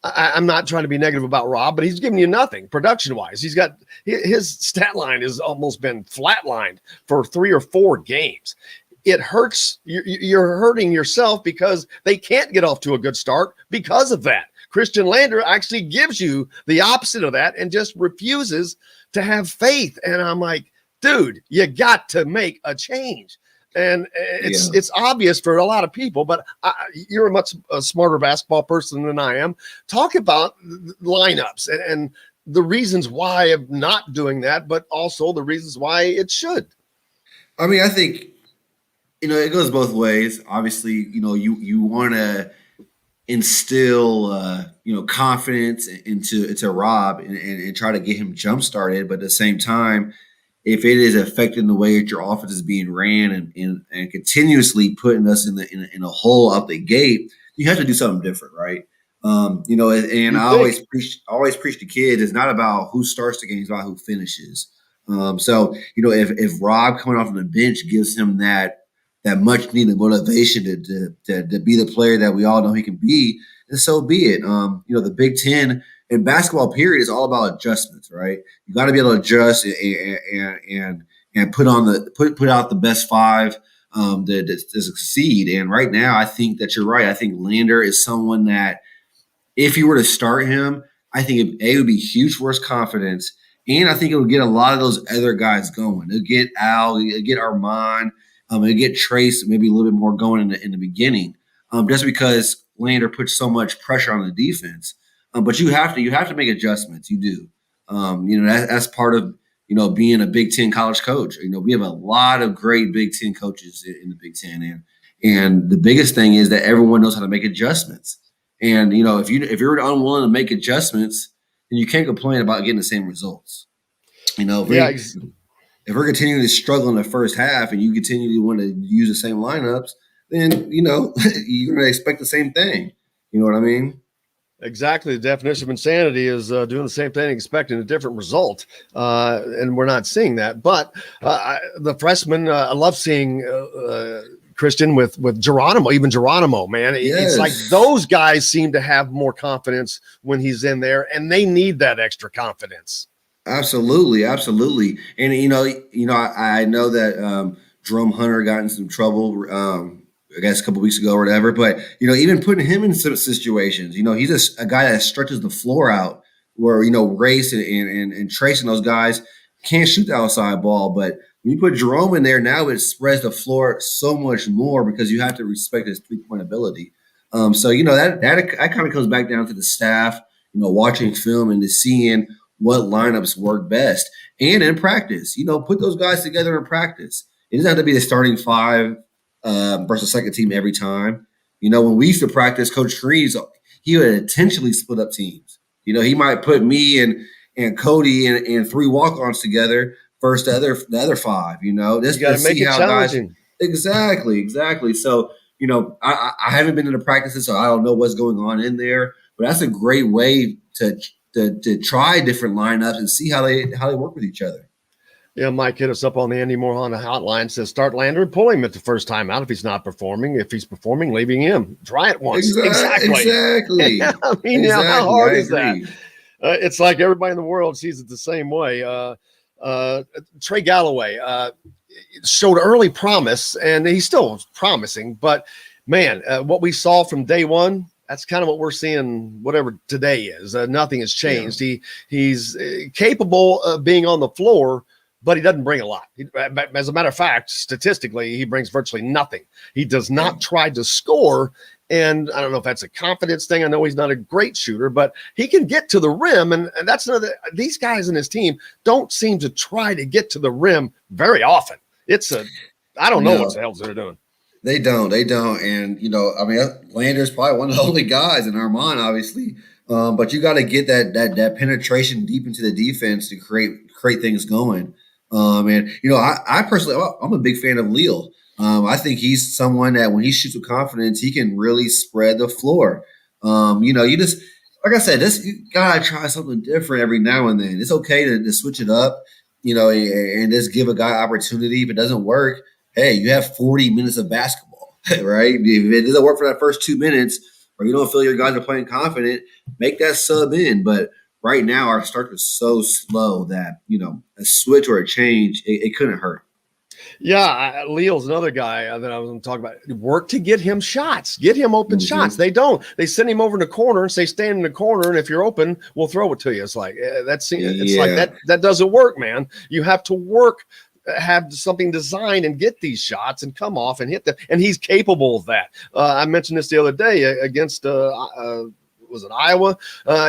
I'm not trying to be negative about Rob, but he's giving you nothing production-wise. He's got his stat line has almost been flatlined for 3 or 4 games. It hurts. You're hurting yourself because they can't get off to a good start because of that. Christian Lander actually gives you the opposite of that and just refuses to have faith. And I'm like, dude, you got to make a change. And it's obvious for a lot of people, but you're a much smarter basketball person than I am. Talk about lineups and the reasons why of not doing that, but also the reasons why it should. I mean, I think, it goes both ways. Obviously, you want to instill, confidence into Rob and try to get him jump started. But at the same time, if it is affecting the way that your offense is being ran and continuously putting us in a hole out the gate, you have to do something different, right? And I always preach to kids, it's not about who starts the game, it's about who finishes. So if Rob coming off of the bench gives him that much needed motivation to be the player that we all know he can be, and so be it. The Big Ten in basketball period is all about adjustments, right? You got to be able to adjust and put out the best 5 to succeed. And right now, I think that you're right. I think Lander is someone that if you were to start him, I think it would be huge for his confidence, and I think it would get a lot of those other guys going. It'll get Al, it'll get Armand, it'll get Trace maybe a little bit more going in the beginning, just because Lander puts so much pressure on the defense. But you have to make adjustments. You do. That's part of being a Big Ten college coach. We have a lot of great Big Ten coaches in the Big Ten, and the biggest thing is that everyone knows how to make adjustments. And if you're unwilling to make adjustments, then you can't complain about getting the same results. If we're continuing to struggle in the first half and you continue to want to use the same lineups, then you're going to expect the same thing. You know what I mean? Exactly. The definition of insanity is doing the same thing, expecting a different result. And we're not seeing that. But the freshmen, I love seeing Christian with Geronimo, even Geronimo, man. It's like Yes. those guys seem to have more confidence when he's in there, and they need that extra confidence. Absolutely, absolutely. And I know that Jerome Hunter got in some trouble, I guess a couple weeks ago or whatever. But even putting him in some situations, he's a guy that stretches the floor out, where Race and Trace and those guys can't shoot the outside ball. But when you put Jerome in there, now it spreads the floor so much more because you have to respect his 3-point ability. So that kind of comes back down to the staff, watching film and to seeing what lineups work best. And in practice, put those guys together in practice. It doesn't have to be the starting 5 versus second team every time. When we used to practice, Coach Trees, he would intentionally split up teams. He might put me and Cody and 3 walk-ons together versus the other 5. Just You got to to make see it how challenging. guys. Exactly. So I haven't been in the practices, so I don't know what's going on in there. But that's a great way to try different lineups and see how they work with each other. Yeah, Mike hit us up on the Andy Moore Honda hotline. Says start Lander and pull him at the first time out if he's not performing. If he's performing, leaving him. Try it once. Exactly. I mean, how hard is that? It's like everybody in the world sees it the same way. Trey Galloway showed early promise, and he's still promising. But man, what we saw from day one, that's kind of what we're seeing. Whatever today is, nothing has changed. Yeah. He's capable of being on the floor, but he doesn't bring a lot. As a matter of fact, statistically, he brings virtually nothing. He does not try to score. And I don't know if that's a confidence thing. I know he's not a great shooter, but he can get to the rim. And that's another, these guys in his team don't seem to try to get to the rim very often. I don't know what the hell they're doing. They don't. And, Lander's probably one of the only guys in Armand, obviously. But you got to get that penetration deep into the defense to create things going. I personally, I'm a big fan of Leal. I think he's someone that when he shoots with confidence, he can really spread the floor. You just, like I said, you got to try something different every now and then. It's okay to switch it up, and just give a guy opportunity. If it doesn't work, hey, you have 40 minutes of basketball, right? If it doesn't work for that first 2 minutes, or you don't feel your guys are playing confident, make that sub in. But right now, our start is so slow that, a switch or a change, it couldn't hurt. Yeah, Leal's another guy that I was going to talk about. Work to get him shots. Get him open shots. They don't. They send him over in the corner and say, stand in the corner, and if you're open, we'll throw it to you. It's like that doesn't work, man. You have to work, have something designed and get these shots and come off and hit them. And he's capable of that. I mentioned this the other day against was it Iowa?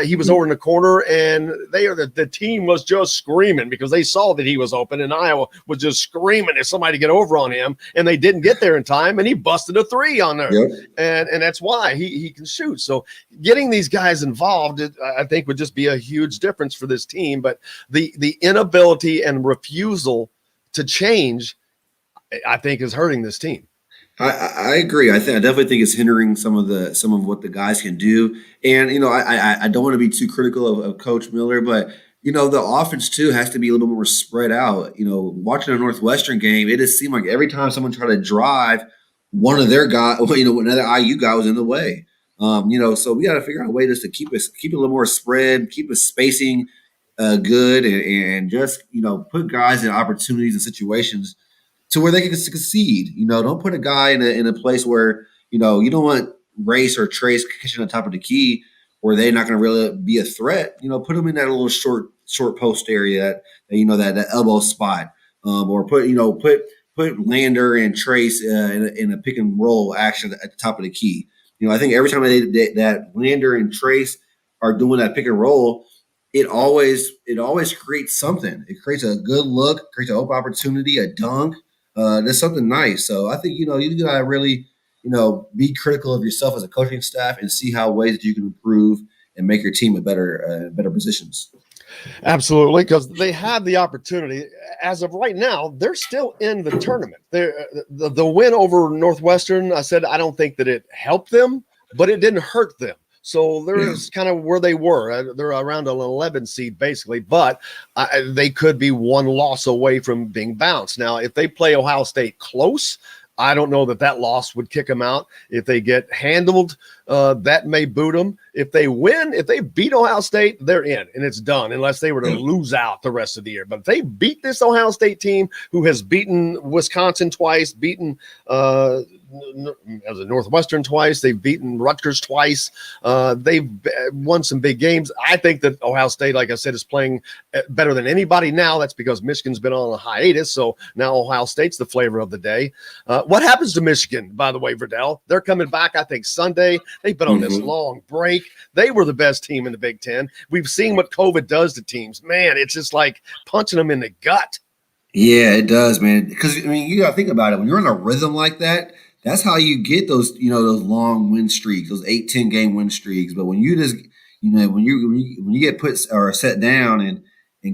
He was over in the corner, and the team was just screaming because they saw that he was open, and Iowa was just screaming at somebody to get over on him, and they didn't get there in time, and he busted a 3 on there. Yep. And that's why he can shoot. So getting these guys involved, I think, would just be a huge difference for this team. But the inability and refusal to change, I think, is hurting this team. I agree. I definitely think it's hindering some of what the guys can do. And I don't want to be too critical of Coach Miller, but the offense too has to be a little bit more spread out. Watching a Northwestern game, it just seemed like every time someone tried to drive, one of their guys, another IU guy was in the way. So we got to figure out a way just to keep it a little more spread, keep the spacing good, and just put guys in opportunities and situations to where they can succeed. Don't put a guy in a place where, you don't want Race or Trace catching on top of the key where they're not going to really be a threat. Put them in that little short post area, that elbow spot, or put Lander and Trace in a pick and roll action at the top of the key. I think every time that Lander and Trace are doing that pick and roll, it always creates something. It creates a good look, creates an open opportunity, a dunk. There's something nice. So I think, you gotta really, be critical of yourself as a coaching staff and see how ways that you can improve and make your team in better positions. Absolutely, because they have the opportunity. As of right now, they're still in the tournament. The win over Northwestern, I said, I don't think that it helped them, but it didn't hurt them. So there's kind of where they were. They're around an 11 seed basically, but they could be one loss away from being bounced. Now, if they play Ohio State close, I don't know that loss would kick them out. If they get handled, that may boot them. If they win, if they beat Ohio State, they're in and it's done unless they were to lose out the rest of the year. But if they beat this Ohio State team who has beaten Wisconsin twice, beaten as a Northwestern twice, they've beaten Rutgers twice. They've won some big games. I think that Ohio State, like I said, is playing better than anybody now. That's because Michigan's been on a hiatus. So now Ohio State's the flavor of the day. What happens to Michigan, by the way, Verdell? They're coming back, I think, Sunday. They've been on this long break. They were the best team in the Big Ten. We've seen what COVID does to teams. Man, it's just like punching them in the gut. Yeah, it does, man. Because, I mean, you got to think about it. When you're in a rhythm like that, that's how you get those, those long win streaks, those 8-10 game win streaks. But when you just, when you get put or set down and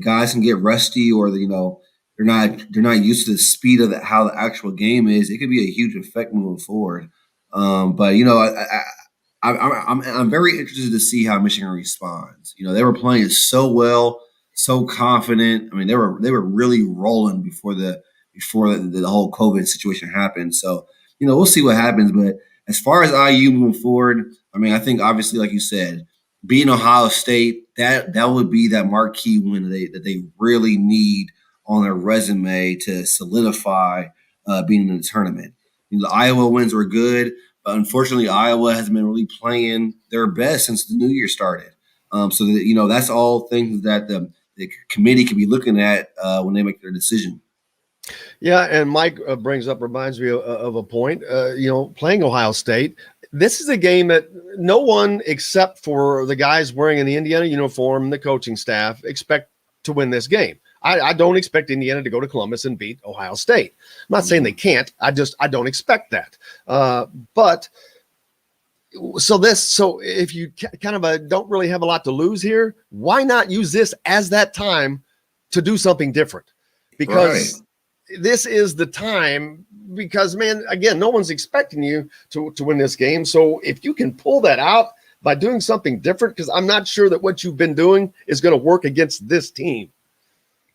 guys can get rusty or, they're not used to the speed of how the actual game is, it could be a huge effect moving forward. But I'm very interested to see how Michigan responds. They were playing so well, so confident. I mean, they were really rolling before the whole COVID situation happened. So, we'll see what happens. But as far as IU moving forward, I mean, I think obviously, like you said, beating Ohio State, that would be that marquee win that they really need on their resume to solidify being in the tournament. The Iowa wins were good, but unfortunately, Iowa has been really playing their best since the new year started. So that, that's all things that the committee could be looking at when they make their decision. Yeah, and Mike reminds me of a point. Playing Ohio State, this is a game that no one except for the guys wearing in the Indiana uniform, the coaching staff, expect to win this game. I don't expect Indiana to go to Columbus and beat Ohio State. I'm not saying they can't. I don't expect that. But if you kind of don't really have a lot to lose here, why not use this as that time to do something different? Because this is the time. Because, man, again, no one's expecting you to win this game. So if you can pull that out by doing something different, because I'm not sure that what you've been doing is going to work against this team.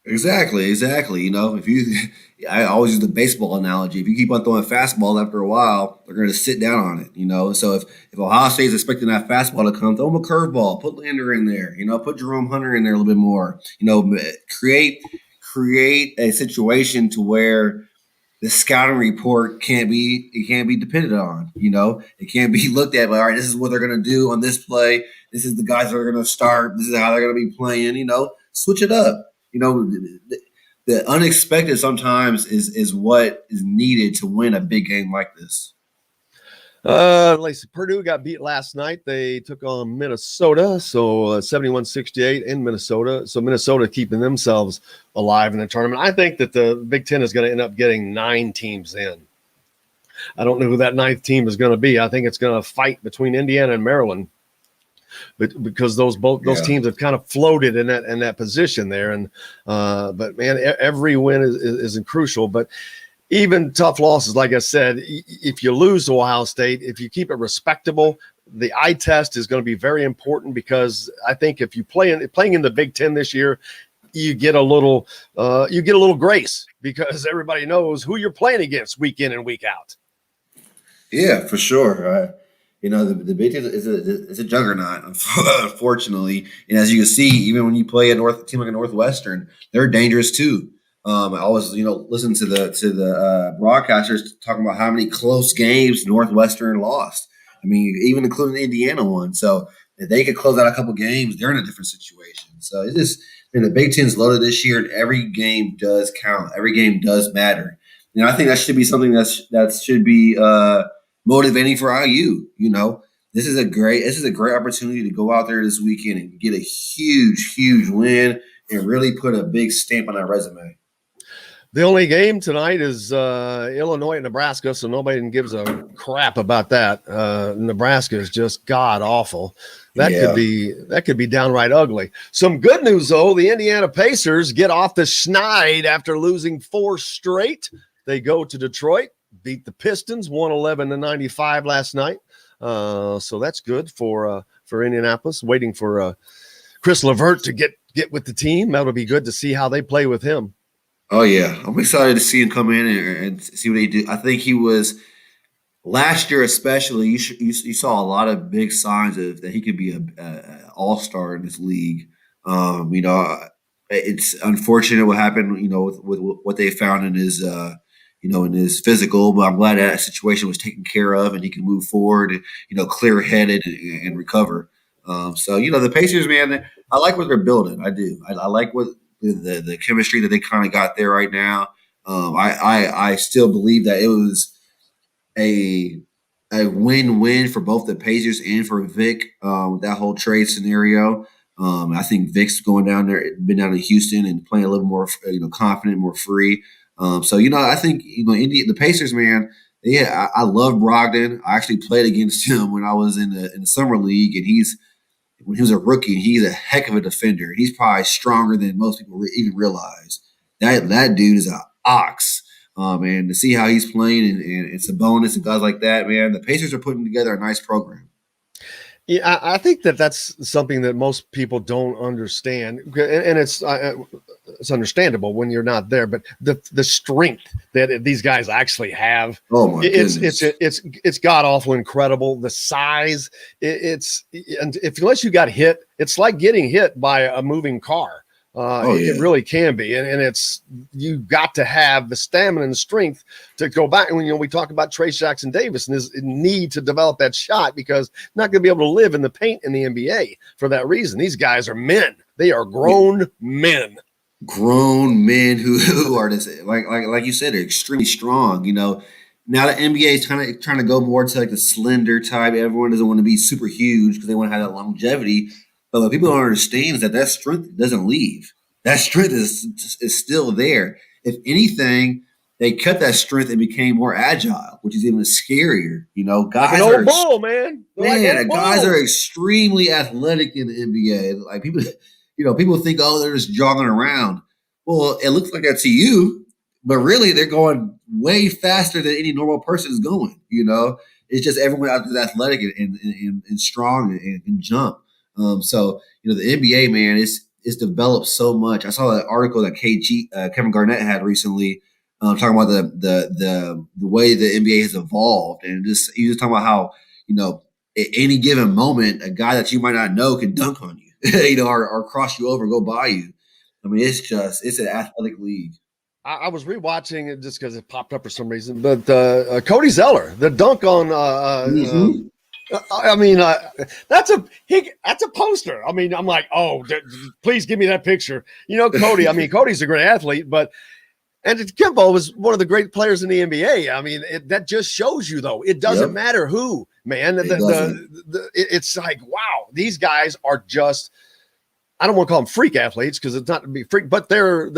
Exactly. I always use the baseball analogy. If you keep on throwing fastball after a while, they're going to sit down on it, So if Ohio State is expecting that fastball to come, throw them a curveball, put Lander in there, put Jerome Hunter in there a little bit more, create a situation to where the scouting report can't be depended on, it can't be looked at by, all right, this is what they're going to do on this play. This is the guys that are going to start. This is how they're going to be playing, switch it up. The unexpected sometimes is what is needed to win a big game like this. Purdue got beat last night. They took on Minnesota, so 71-68 in Minnesota. So Minnesota keeping themselves alive in the tournament. I think that the Big Ten is going to end up getting 9 teams in. I don't know who that 9th team is going to be. I think it's going to fight between Indiana and Maryland. But because those teams have kind of floated in that position there, and but man, every win is crucial. But even tough losses, like I said, if you lose to Ohio State, if you keep it respectable, the eye test is going to be very important because I think if you playing in the Big Ten this year, you get a little grace because everybody knows who you're playing against week in and week out. Yeah, for sure. The Big Ten is a juggernaut, unfortunately. And as you can see, even when you play a team like a Northwestern, they're dangerous too. I always, listen to the broadcasters talking about how many close games Northwestern lost. I mean, even including the Indiana one. So if they could close out a couple games, they're in a different situation. So it's just, the Big Ten's loaded this year, and every game does count. Every game does matter. I think that should be something that should be motivating for IU. This is a great opportunity to go out there this weekend and get a huge win and really put a big stamp on that resume. The only game tonight is Illinois and Nebraska, so nobody gives a crap about that. Nebraska is just god awful. That could be downright ugly. Some good news though: the Indiana Pacers get off the schneid after losing 4 straight. They go to Detroit, beat the Pistons 111-95 last night. So that's good for for Indianapolis, waiting for Chris Levert to get with the team. That'll be good to see how they play with him. Oh yeah, I'm excited to see him come in and see what he do. I think he was last year, especially. You saw a lot of big signs of that he could be a all-star in this league. It's unfortunate what happened. With what they found in his in his physical, but I'm glad that situation was taken care of and he can move forward, clear-headed and recover. The Pacers, man, I like what they're building. I do. I like what the chemistry that they kind of got there right now. I still believe that it was a win-win for both the Pacers and for Vic with that whole trade scenario. I think Vic's going down there, been down in Houston and playing a little more, confident, more free. I think the Pacers, man. Yeah, I love Brogdon. I actually played against him when I was in the summer league, and when he was a rookie, he's a heck of a defender. He's probably stronger than most people even realize. That dude is an ox. And to see how he's playing and it's a bonus and guys like that, man, the Pacers are putting together a nice program. Yeah, I think that's something that most people don't understand, and it's understandable when you're not there. But the strength that these guys actually have, oh my goodness, it's god awful incredible. The size, unless you got hit, it's like getting hit by a moving car. It really can be, and it's you got to have the stamina and the strength to go back. And we talk about Trace Jackson Davis and his need to develop that shot because not going to be able to live in the paint in the NBA for that reason. These guys are men; they are grown men. Grown men who are this like you said, they're extremely strong. Now the NBA is kind of trying to go more to like the slender type. Everyone doesn't want to be super huge because they want to have that longevity. But what people don't understand is that strength doesn't leave. That strength is still there. If anything, they cut that strength and became more agile, which is even scarier. Guys like an old bull, man. Guys are extremely athletic in the NBA. Like people, people think, oh, they're just jogging around. Well, it looks like that to you, but really they're going way faster than any normal person is going. It's just everyone out there is athletic and strong and can jump. The NBA, man, it's developed so much. I saw that article that Kevin Garnett had recently, talking about the way the NBA has evolved, and he was talking about how at any given moment a guy that you might not know can dunk on you, or cross you over, go by you. I mean, it's an athletic league. I was rewatching it just because it popped up for some reason, but Cody Zeller, the dunk on. That's a poster. I mean, I'm like, please give me that picture. Cody. I mean, Cody's a great athlete, and Kimbo was one of the great players in the NBA. I mean, that just shows you, though, it doesn't matter who, man. It's like, wow, these guys are just. I don't want to call them freak athletes because it's not to be freak, but they're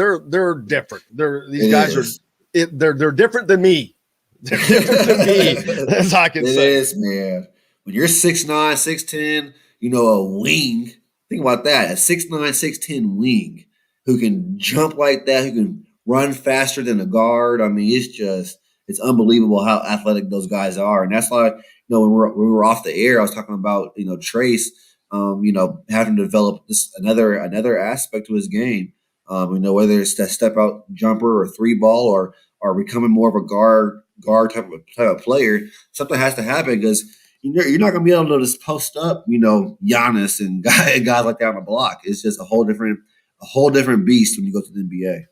different. These guys are different than me. They're different than me, as I can say. It is, man. When you're 6'9", 6'10", a wing. Think about that. A 6'9", 6'10" wing who can jump like that, who can run faster than a guard. I mean, it's unbelievable how athletic those guys are. And that's why, when we were off the air, I was talking about, Trace, having to develop this another aspect to his game. Whether it's that step out jumper or three ball or becoming more of a guard type of player, something has to happen because you're not going to be able to just post up, Giannis and guys like that on the block. It's just a whole different beast when you go to the NBA.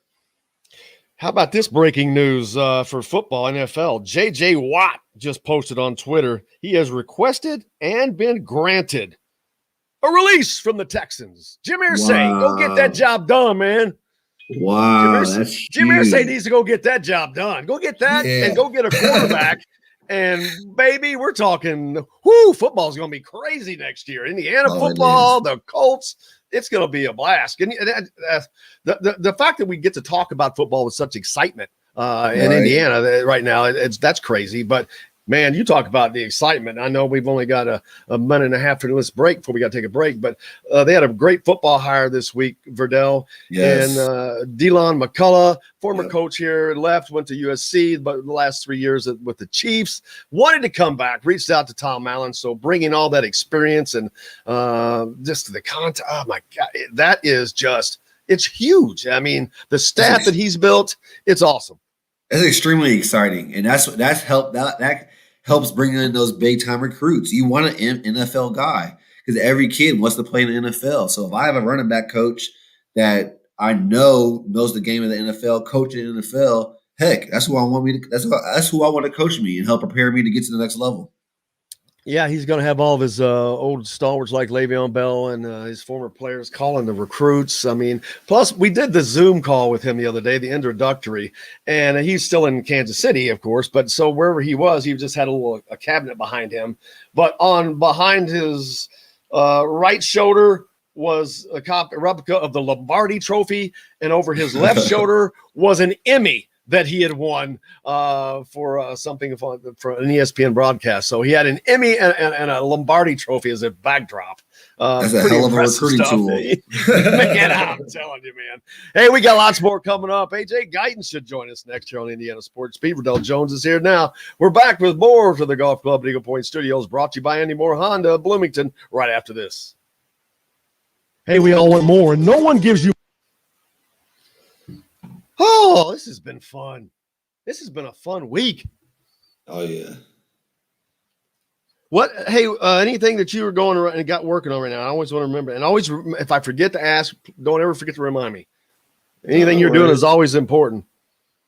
How about this breaking news for football, NFL? J.J. Watt just posted on Twitter. He has requested and been granted a release from the Texans. Jim Irsay, go get that job done, man. Wow, Jim Irsay needs to go get that job done. Go get that and go get a quarterback. And, baby, we're talking, football's going to be crazy next year. Indiana football, the Colts, it's going to be a blast. And the fact that we get to talk about football with such excitement in Indiana right now, that's crazy. But Man, you talk about the excitement. I know we've only got a minute and a half for this break before we got to take a break, but they had a great football hire this week, Verdell. Yes. And Delon McCullough, former coach here, left, went to USC, but the last 3 years with the Chiefs, wanted to come back, reached out to Tom Allen. So bringing all that experience and just the content, oh my God, that is just, it's huge. I mean, the staff that he's built, it's awesome. That's extremely exciting, and that helps bring in those big time recruits. You want an NFL guy because every kid wants to play in the NFL. So if I have a running back coach that I know knows the game of the NFL, coaching in the NFL, heck, that's who I want me to. That's who I want to coach me and help prepare me to get to the next level. Yeah, he's going to have all of his old stalwarts like Le'Veon Bell and his former players calling the recruits. I mean, plus we did the Zoom call with him the other day, the introductory, and he's still in Kansas City, of course. But so wherever he just had a cabinet behind him. But behind his right shoulder was a replica of the Lombardi Trophy, and over his left shoulder was an Emmy that he had won for something for an ESPN broadcast. So he had an Emmy and a Lombardi Trophy as a backdrop. That's a hell of a recruiting tool. Man, I'm telling you, man. Hey, we got lots more coming up. AJ Guyton should join us next year on Indiana Sports Beat. Verdell Jones is here now. We're back with more for the Golf Club at Eagle Point Studios, brought to you by Andy Moore Honda, Bloomington, right after this. Hey, we all want more, and no one gives you. Oh, this has been fun. This has been a fun week. Oh, yeah. What? Hey, anything that you were going around and got working on right now? I always want to remember. And always, if I forget to ask, don't ever forget to remind me. Anything you're doing is always important.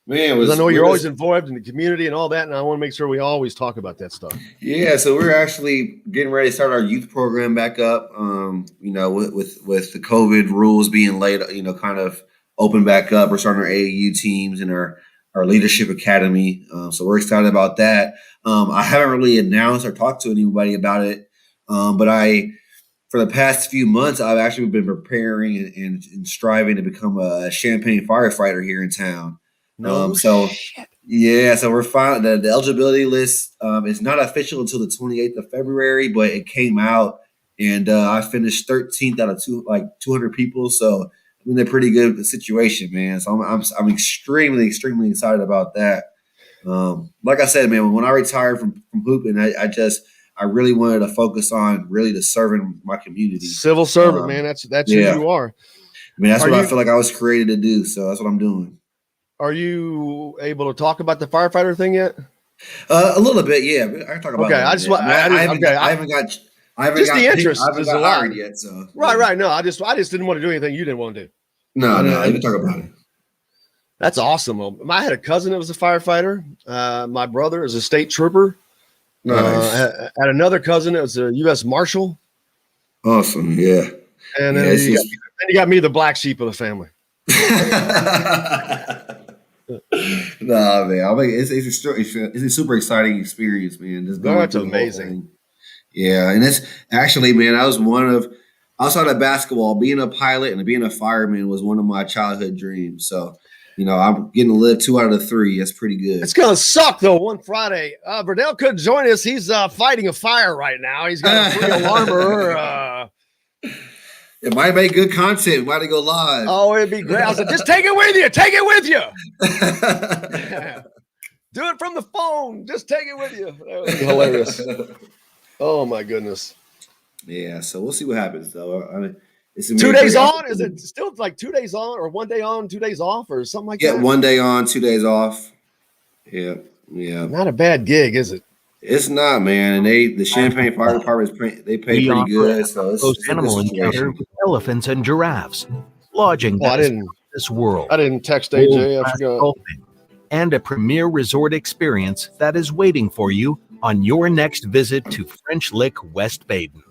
Man, I know you're always involved in the community and all that, and I want to make sure we always talk about that stuff. Yeah, so we're actually getting ready to start our youth program back up. You know, with the COVID rules being laid, you know, kind of open back up. We're starting our AAU teams and our leadership academy. So we're excited about that. I haven't really announced or talked to anybody about it, but for the past few months, I've actually been preparing and striving to become a Champaign firefighter here in town. Yeah, so we're fine. The eligibility list is not official until the 28th of February, but it came out, and I finished 13th out of 200 people. So I'm in a pretty good situation, man. So I'm extremely excited about that. Like I said, man, when I retired from hooping, I really wanted to focus on really to serving my community. Civil servant, man. That's who you are. I mean, that's what I feel like I was created to do. So that's what I'm doing. Are you able to talk about the firefighter thing yet? A little bit, yeah. I can talk about. Okay, I haven't got just the interest. I haven't got hired yet, so right. No, I just didn't want to do anything you didn't want to do. No, you can talk about it. That's awesome. I had a cousin that was a firefighter. My brother is a state trooper. Nice. Had another cousin that was a U.S. Marshal. Awesome, yeah. And then you got me, the black sheep of the family. Nah, man. It's a super exciting experience, man. That's amazing. Yeah, and it's actually, man, I was outside of basketball, being a pilot and being a fireman was one of my childhood dreams. So, you know, I'm getting to live 2 out of 3. That's pretty good. It's gonna suck though. One Friday, Verdell couldn't join us. He's fighting a fire right now. He's got a free alarmer. It might make good content. It might go live. Oh, it'd be great. I was like, just take it with you. Take it with you. Do it from the phone. Just take it with you. That would be hilarious. Oh, my goodness. Yeah, so we'll see what happens, though. I mean, it's 2 days on? Is it still like 2 days on or 1 day on, 2 days off or something like that? Yeah, 1 day on, 2 days off. Yeah. Not a bad gig, is it? It's not, man. And the Champaign Fire Department, they pay pretty good. So it's animal encounter with elephants and giraffes, lodging this world. I didn't text AJ. I forgot. And a premier resort experience that is waiting for you on your next visit to French Lick, West Baden.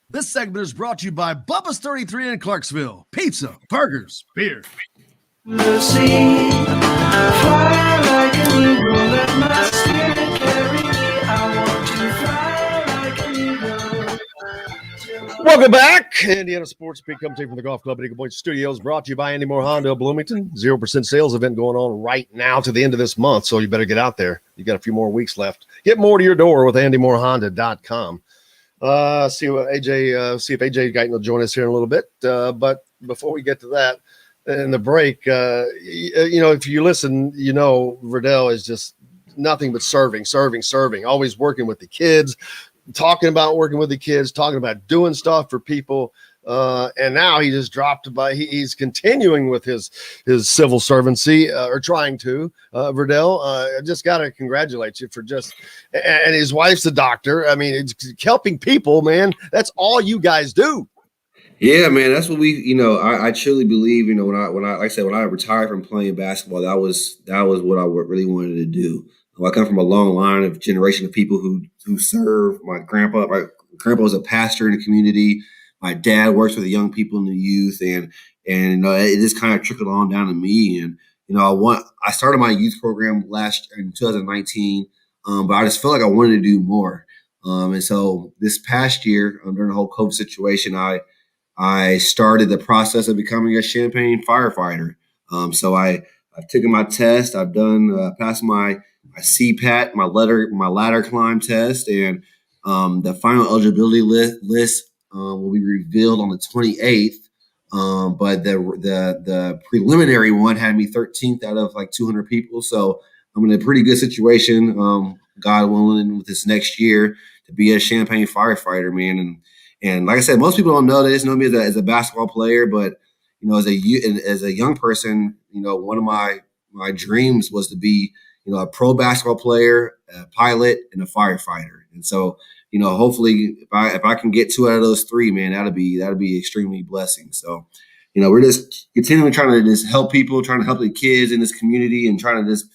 This segment is brought to you by Bubba's 33 in Clarksville. Pizza, burgers, beer. Lucy, fly like an eagle, let my spirit carry me. I want to fly like an eagle till Welcome back. Indiana Sports Peak coming to you from the Golf Club at Eagle Point Studios, brought to you by Andy Moore Honda of Bloomington. 0% sales event going on right now to the end of this month, so you better get out there. You got a few more weeks left. Get more to your door with AndyMooreHonda.com. See if AJ Guyton will join us here in a little bit. But before we get to that, in the break, if you listen, Verdell is just nothing but serving, always working with the kids, talking about working with the kids, talking about doing stuff for people. And now he just dropped by. He's continuing with his civil servancy, or trying to. Verdell, I just got to congratulate you for and his wife's a doctor. I mean, it's helping people, man. That's all you guys do. Yeah, man, that's what I truly believe, when I retired from playing basketball, that was what I really wanted to do. I come from a long line of generation of people who serve. My grandpa was a pastor in the community. My dad works with the young people and the youth, and it just kind of trickled on down to me. And I started my youth program in 2019, but I just felt like I wanted to do more. And so this past year, during the whole COVID situation, I started the process of becoming a Champaign firefighter. So I've taken my test. I've done passed my CPAT, my ladder climb test, and the final eligibility list will be revealed on the 28th. But the preliminary one had me 13th out of like 200 people. So I'm in a pretty good situation, God willing, with this next year to be a Champaign firefighter, man. And like I said, most people don't know. They just know me as a basketball player, but as a young person, one of my dreams was to be a pro basketball player, a pilot, and a firefighter. And so, hopefully, if I can get 2 out of those 3, man, that'll be extremely blessing. So, we're just continuing trying to just help people, trying to help the kids in this community, and trying to just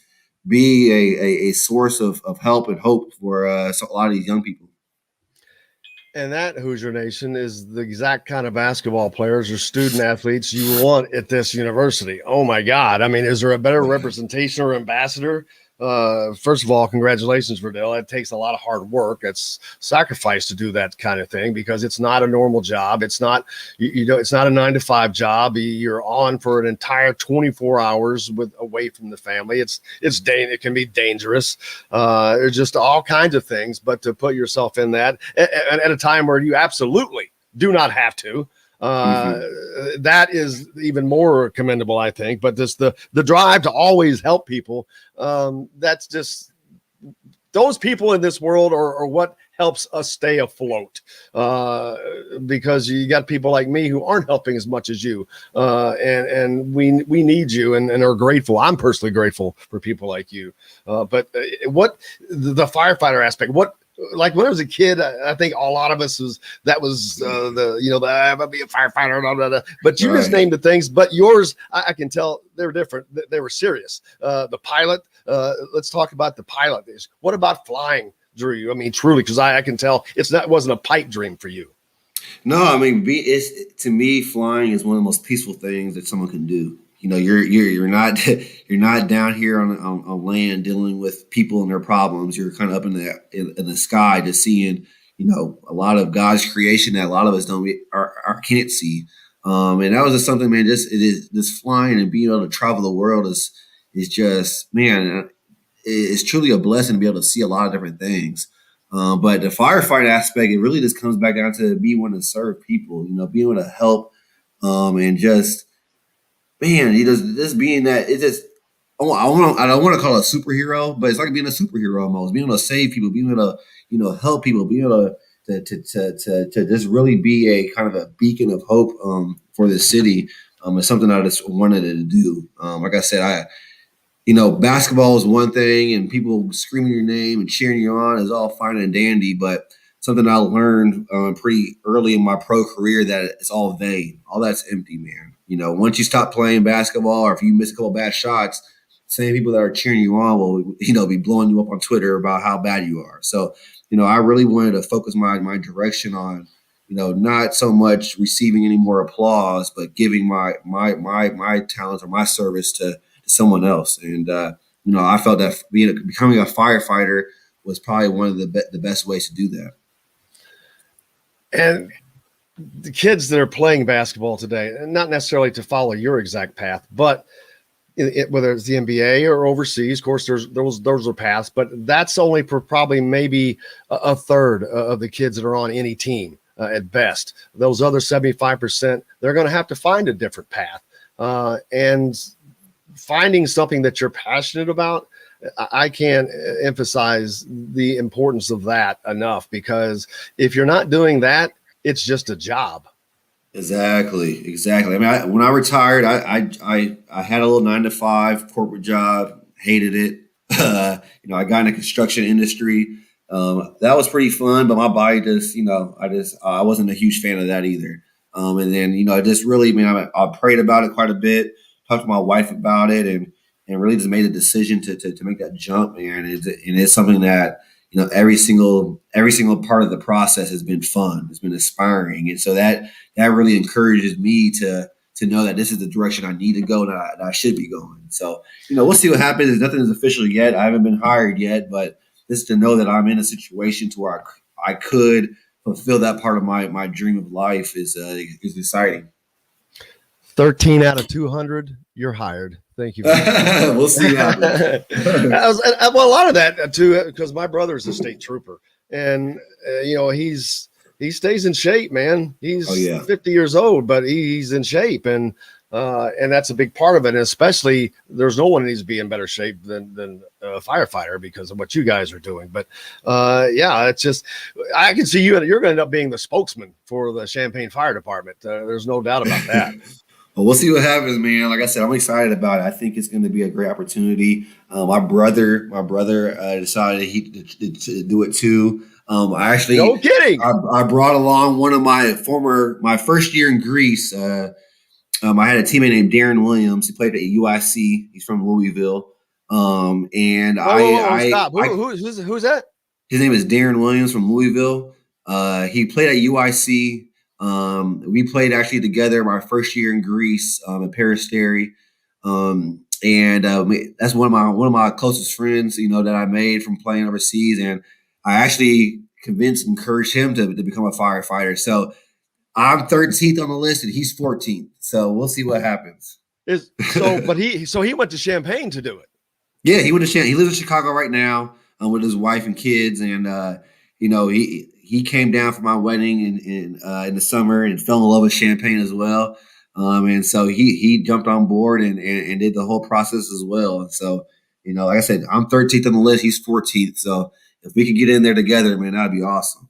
be a source of help and hope for a lot of these young people. And that, Hoosier Nation, is the exact kind of basketball players or student athletes you want at this university. Oh, my God. I mean, is there a better representation or ambassador? First of all, congratulations, Verdell. It takes a lot of hard work. It's sacrifice to do that kind of thing, because it's not a normal job. It's not, it's not a 9-to-5 job. You're on for an entire 24 hours away from the family. It can be dangerous. There's just all kinds of things, but to put yourself in that at a time where you absolutely do not have to, that is even more commendable, I think. But the drive to always help people, that's just, those people in this world are what helps us stay afloat, because you got people like me who aren't helping as much as you, and we need you, and are grateful. I'm personally grateful for people like you. But what the firefighter aspect, like when I was a kid, I think a lot of us was I'm gonna be a firefighter, blah, blah, blah. But you just named the things, but yours, I can tell they're different. They were serious. The pilot, let's talk about the pilot. What about flying drew you? I mean, truly, because I can tell it wasn't a pipe dream for you. No, I mean, to me, flying is one of the most peaceful things that someone can do. You're not down here on land dealing with people and their problems. You're kind of up in the sky, just seeing a lot of God's creation that a lot of us can't see. And that was just something, man. This flying and being able to travel the world is just, man, it's truly a blessing to be able to see a lot of different things. But the firefighter aspect, it really just comes back down to being able to serve people. Being able to help, and just. Man, just being that, it's just, I don't want to call it a superhero, but it's like being a superhero almost, being able to save people, being able to, help people, being able to just really be a kind of a beacon of hope for the city. Is something I just wanted to do. Like I said, basketball is one thing, and people screaming your name and cheering you on is all fine and dandy, but something I learned pretty early in my pro career, that it's all vain. All that's empty, man. Once you stop playing basketball, or if you miss a couple bad shots, same people that are cheering you on will, be blowing you up on Twitter about how bad you are. So, I really wanted to focus my direction on, not so much receiving any more applause, but giving my talents or my service to someone else. And, I felt that becoming a firefighter was probably one of the best ways to do that. And the kids that are playing basketball today, and not necessarily to follow your exact path, but whether it's the NBA or overseas, of course, those are paths, but that's only for probably maybe a third of the kids that are on any team at best. Those other 75%, they're going to have to find a different path. And finding something that you're passionate about, I can't emphasize the importance of that enough, because if you're not doing that, it's just a job. Exactly. I mean, when I retired, I had a little 9-to-5 corporate job, hated it. I got in the construction industry. That was pretty fun, but my body just, I wasn't a huge fan of that either. And then, I just really, I prayed about it quite a bit, talked to my wife about it, and really just made a decision to make that jump, man. And it's something that, every single part of the process has been fun. It's been inspiring. And so that really encourages me to know that this is the direction I need to go and I should be going. So, we'll see what happens. Nothing is official yet. I haven't been hired yet, but just to know that I'm in a situation to where I could fulfill that part of my dream of life is exciting. 13 out of 200, you're hired. Thank you. We'll see what happens. Well, a lot of that too, because my brother's a state trooper, and he stays in shape, man. He's 50 years old, but he's in shape, and that's a big part of it. And especially, there's no one needs to be in better shape than a firefighter because of what you guys are doing. But it's just, I can see you're going to end up being the spokesman for the Champaign Fire Department. There's no doubt about that. Well, we'll see what happens, man. Like I said, I'm excited about it. I think it's going to be a great opportunity. My brother decided to do it too. No kidding. I brought along one of my first year in Greece. I had a teammate named Darren Williams. He played at UIC. He's from Louisville. Stop. Who's that? His name is Darren Williams from Louisville. He played at UIC. We played actually together my first year in Greece at Peristeri. That's one of my closest friends, that I made from playing overseas. And I actually encouraged him to become a firefighter. So I'm 13th on the list and he's 14th. So we'll see what happens. He went to Champaign to do it. Yeah, he went to Champaign. He lives in Chicago right now with his wife and kids. And, he came down for my wedding in the summer and fell in love with Champaign as well. And so he jumped on board and did the whole process as well. And so, like I said, I'm 13th on the list. He's 14th. So if we could get in there together, man, that'd be awesome.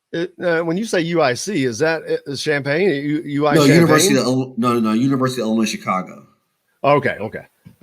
When you say UIC, is that Champaign? University of Illinois, Chicago. Okay.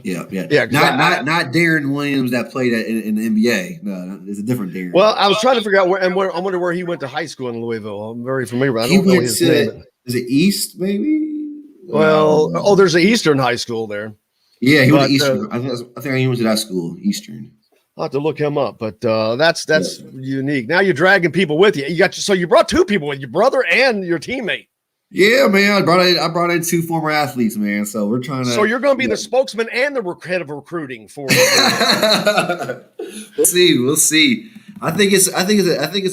Yeah. Not Darren Williams that played in the NBA. No, it's a different Darren. Well, I was trying to figure out I wonder where he went to high school in Louisville. I'm very familiar. I don't know his name. Is it East, maybe? Well, there's an Eastern high school there. Yeah, he went to Eastern. I think he went to that school, Eastern. I'll have to look him up, but that's unique. Now you're dragging people with you. You brought two people with you, your brother and your teammate. Yeah, man. I brought in two former athletes, man. So we're trying to. So you're going to be the spokesman and the head of recruiting for. We'll see. I think it's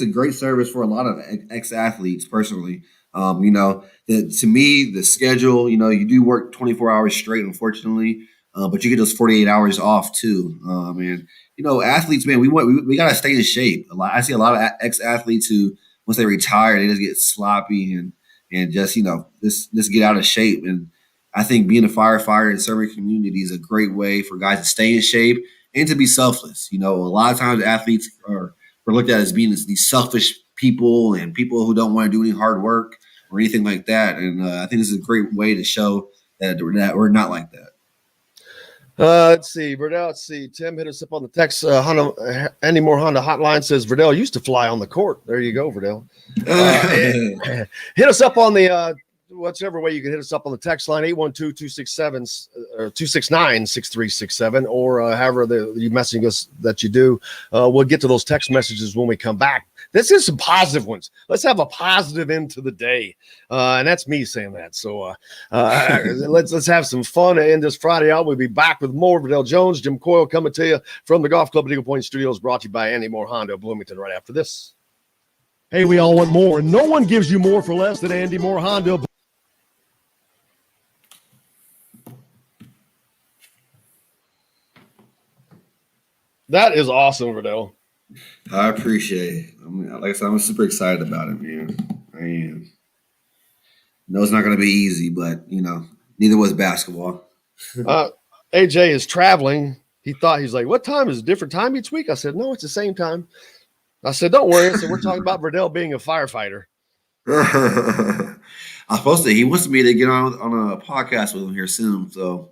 a great service for a lot of ex-athletes. Personally, to me, the schedule. You do work 24 hours straight, unfortunately, but you get those 48 hours off too. And athletes, man, we got to stay in shape. I see a lot of ex-athletes who, once they retire, they just get sloppy and just, just get out of shape. And I think being a firefighter and serving community is a great way for guys to stay in shape and to be selfless. A lot of times athletes are looked at as being these selfish people and people who don't want to do any hard work or anything like that. And I think this is a great way to show that we're not like that. Let's see, Verdell. Tim hit us up on the text. Andy Moore Honda hotline says Verdell used to fly on the court. There you go, Verdell. Hit us up on the whichever way you can hit us up on the text line 812-269-6367 or however you messaging us that you do. We'll get to those text messages when we come back. This is some positive ones. Let's have a positive end to the day, and that's me saying that. So let's have some fun and end this Friday out. We'll be back with more Verdell Jones, Jim Coyle coming to you from the Golf Club at Eagle Point Studios, brought to you by Andy Moore Honda of Bloomington. Right after this. Hey, we all want more. No one gives you more for less than Andy Moore Honda. That is awesome, Verdell. I appreciate it. Like I said, I'm super excited about it, man. I am. No, it's not going to be easy, but neither was basketball. AJ is traveling. He's like, what time is it? Different time each week? I said, no, it's the same time. I said, don't worry. I said, we're talking about Verdell being a firefighter. He wants me to get on a podcast with him here soon. So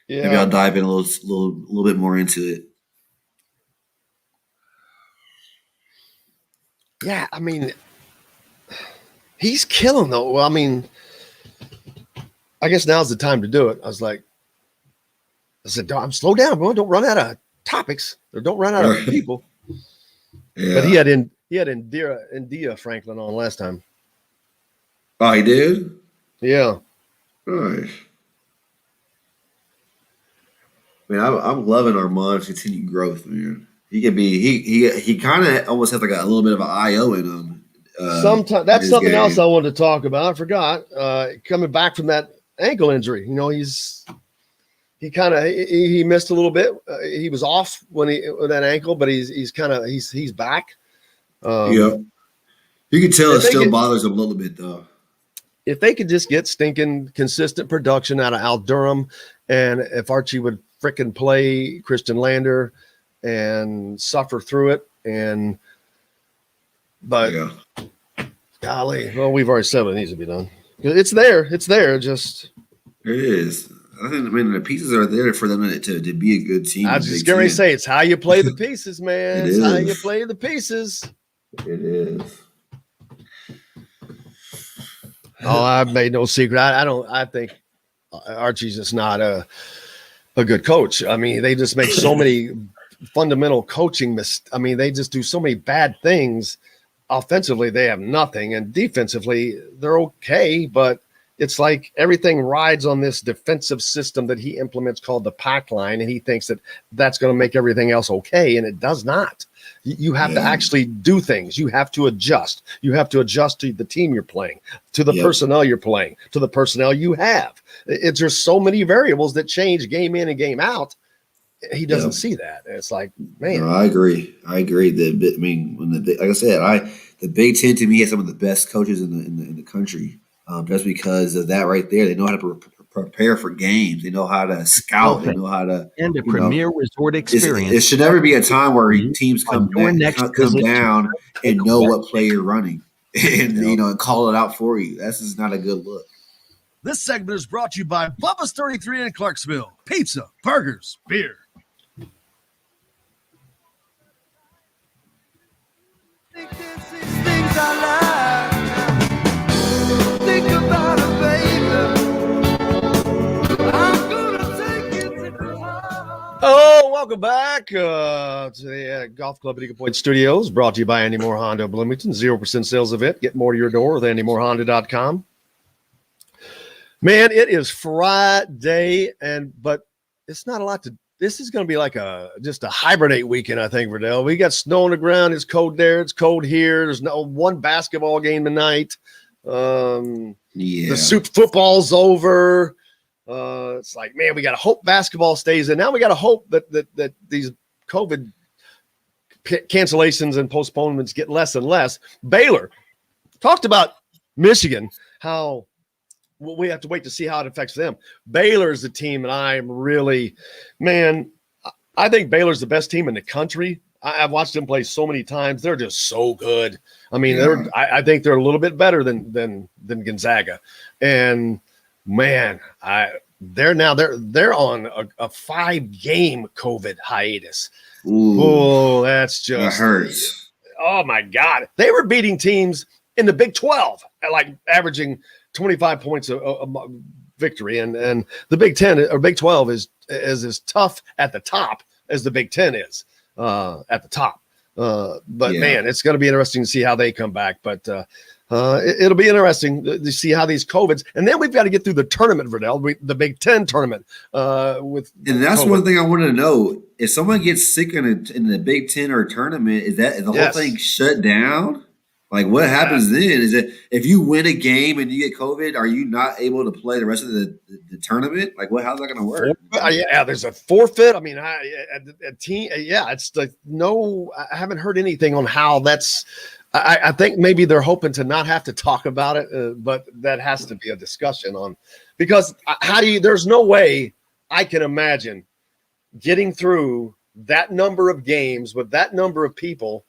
maybe I'll dive in a little bit more into it. Yeah, I mean, he's killing though. Well, I mean, I guess now's the time to do it. I said, slow down, bro. Don't run out of topics or don't run out of people. Yeah. But he had India Franklin on last time. Oh, he did? Yeah. Nice. I mean, I'm loving Armand's continued growth, man. He could be he kind of almost has like a little bit of an IO in him. Sometimes that's something else I wanted to talk about. I forgot. Coming back from that ankle injury, he missed a little bit. He was off with that ankle, but he's back. Yeah, you can tell it still bothers him a little bit though. If they could just get stinking consistent production out of Al Durham, and if Archie would frickin' play Christian Lander and suffer through it, golly, well, we've already said what needs to be done. It's there. Just it is. I mean, the pieces are there for them to be a good team. I was just going to say, it's how you play the pieces, man. It's how you play the pieces. It is. Oh, I've made no secret. I think Archie's just not a good coach. I mean, they just make so many fundamental coaching mistakes. I mean, they just do so many bad things. Offensively, they have nothing, and defensively, they're okay, but it's like everything rides on this defensive system that he implements called the pack line, and he thinks that that's going to make everything else okay, and it does not. You have to actually do things. You have to adjust. You have to adjust to the team you're playing, to the personnel you're playing, to the personnel you have. It's just so many variables that change game in and game out. He doesn't see that. It's like, man. No, I agree. Like I said, the Big Ten to me has some of the best coaches in the country. Just because of that right there, they know how to prepare for games. They know how to scout. They know how to and a premier resort experience. It should never be a time where teams come down and know what play you're running and and call it out for you. That's just not a good look. This segment is brought to you by Bubba's 33 in Clarksville. Pizza, burgers, beer. Think this is things I like. Think about it, baby. I'm gonna take it to the heart. Oh, welcome back to the Golf Club at Eagle Point Studios, brought to you by Andy Moore Honda of Bloomington. 0% sales event. Get more to your door with AndyMooreHonda.com. Man, it is Friday, but it's not a lot to. This is going to be like just a hibernate weekend, I think, Verdell. We got snow on the ground. It's cold there. It's cold here. There's no one basketball game tonight. The football's over. It's like, man, we got to hope basketball stays in. Now we got to hope that these COVID cancellations and postponements get less and less. Baylor talked about Michigan, how we have to wait to see how it affects them. Baylor's the team that I'm really, man, I think Baylor's the best team in the country. I've watched them play so many times. They're just so good. I mean, I think they're a little bit better than Gonzaga. And man, they're on a 5-game COVID hiatus. Ooh, oh, that's just that hurts. Oh my God. They were beating teams in the Big 12 at like averaging 25 points a victory. And the Big 10 or Big 12 is as tough at the top as the Big 10 is at the top. Man, it's going to be interesting to see how they come back. But it'll be interesting to see how these COVIDs, and then we've got to get through the tournament, Verdell, the Big 10 tournament. And that's COVID. One thing I wanted to know: if someone gets sick in the Big 10 or a tournament, is the whole thing shut down? Like, what happens then? Is it if you win a game and you get COVID, are you not able to play the rest of the tournament? Like, how's that going to work? Yeah, there's a forfeit. I mean, a team. Yeah, it's like no. I haven't heard anything on how that's. I think maybe they're hoping to not have to talk about it, but that has to be a discussion on because how do you? There's no way I can imagine getting through that number of games with that number of people.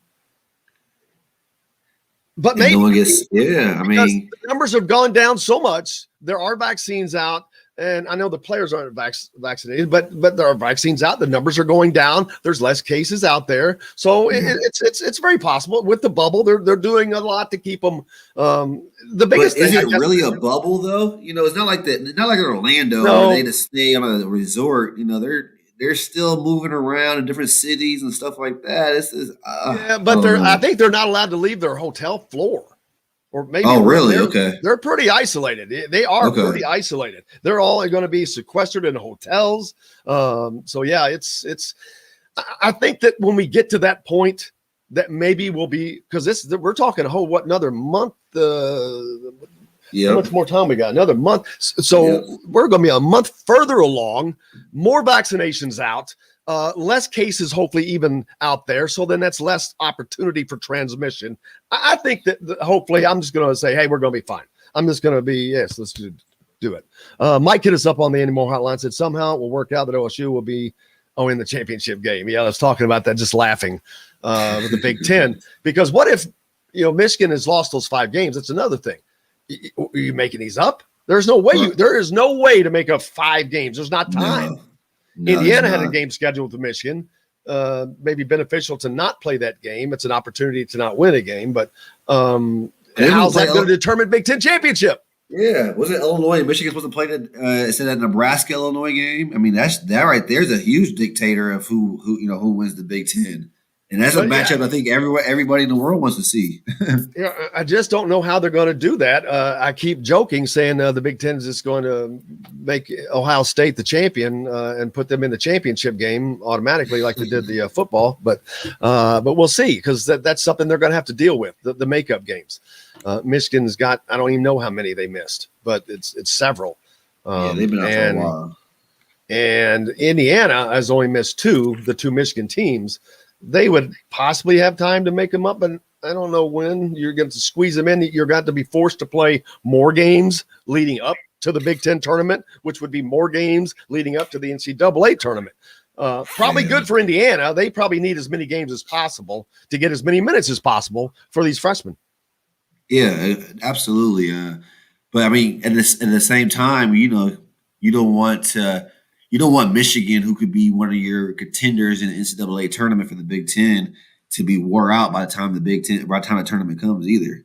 But maybe no one gets, I mean, the numbers have gone down so much. There are vaccines out, and I know the players aren't vaccinated, but there are vaccines out. The numbers are going down. There's less cases out there, so it's very possible with the bubble. They're doing a lot to keep them. The biggest but is thing, it really a bubble though? It's not like that. Not like in Orlando No. where they just stay on a resort. They're still moving around in different cities and stuff like that. This is but I think they're not allowed to leave their hotel floor, or maybe. Oh, really? Okay. They're pretty isolated. They are pretty isolated. They're all going to be sequestered in hotels. So yeah, it's. I think that when we get to that point, that maybe we'll be because we're talking another month. How much more time we got? Another month. So we're going to be a month further along, more vaccinations out, less cases hopefully even out there. So then that's less opportunity for transmission. I think that hopefully I'm just going to say, hey, we're going to be fine. I'm just going to be, yes, let's do it. Mike hit us up on the Andy Moore hotline, said somehow it will work out that OSU will be in the championship game. Yeah, I was talking about that, just laughing with the Big Ten. Because what if, Michigan has lost those 5 games? That's another thing. Are you making these up? There's no way. There is no way to make up 5 games. There's not time. No, Indiana had a game scheduled with Michigan. Maybe beneficial to not play that game. It's an opportunity to not win a game. But how's that going to determine Big Ten championship? Yeah, wasn't Illinois and Michigan supposed to play that Nebraska Illinois game? I mean, that right there's a huge dictator of who wins the Big Ten. And that's a matchup I think everybody in the world wants to see. I just don't know how they're going to do that. I keep joking, saying the Big Ten is just going to make Ohio State the champion and put them in the championship game automatically, like they did the football. But we'll see, because that's something they're going to have to deal with, the makeup games. Michigan's got, I don't even know how many they missed, but it's several. They've been out for a while. And Indiana has only missed 2, the 2 Michigan teams. They would possibly have time to make them up, but I don't know when you're going to squeeze them in. You're going to be forced to play more games leading up to the Big Ten tournament, which would be more games leading up to the NCAA tournament. Probably good for Indiana. They probably need as many games as possible to get as many minutes as possible for these freshmen. Yeah, absolutely. But I mean, at the same time, you don't want Michigan, who could be one of your contenders in the NCAA tournament for the Big Ten, to be wore out by the time the tournament comes either.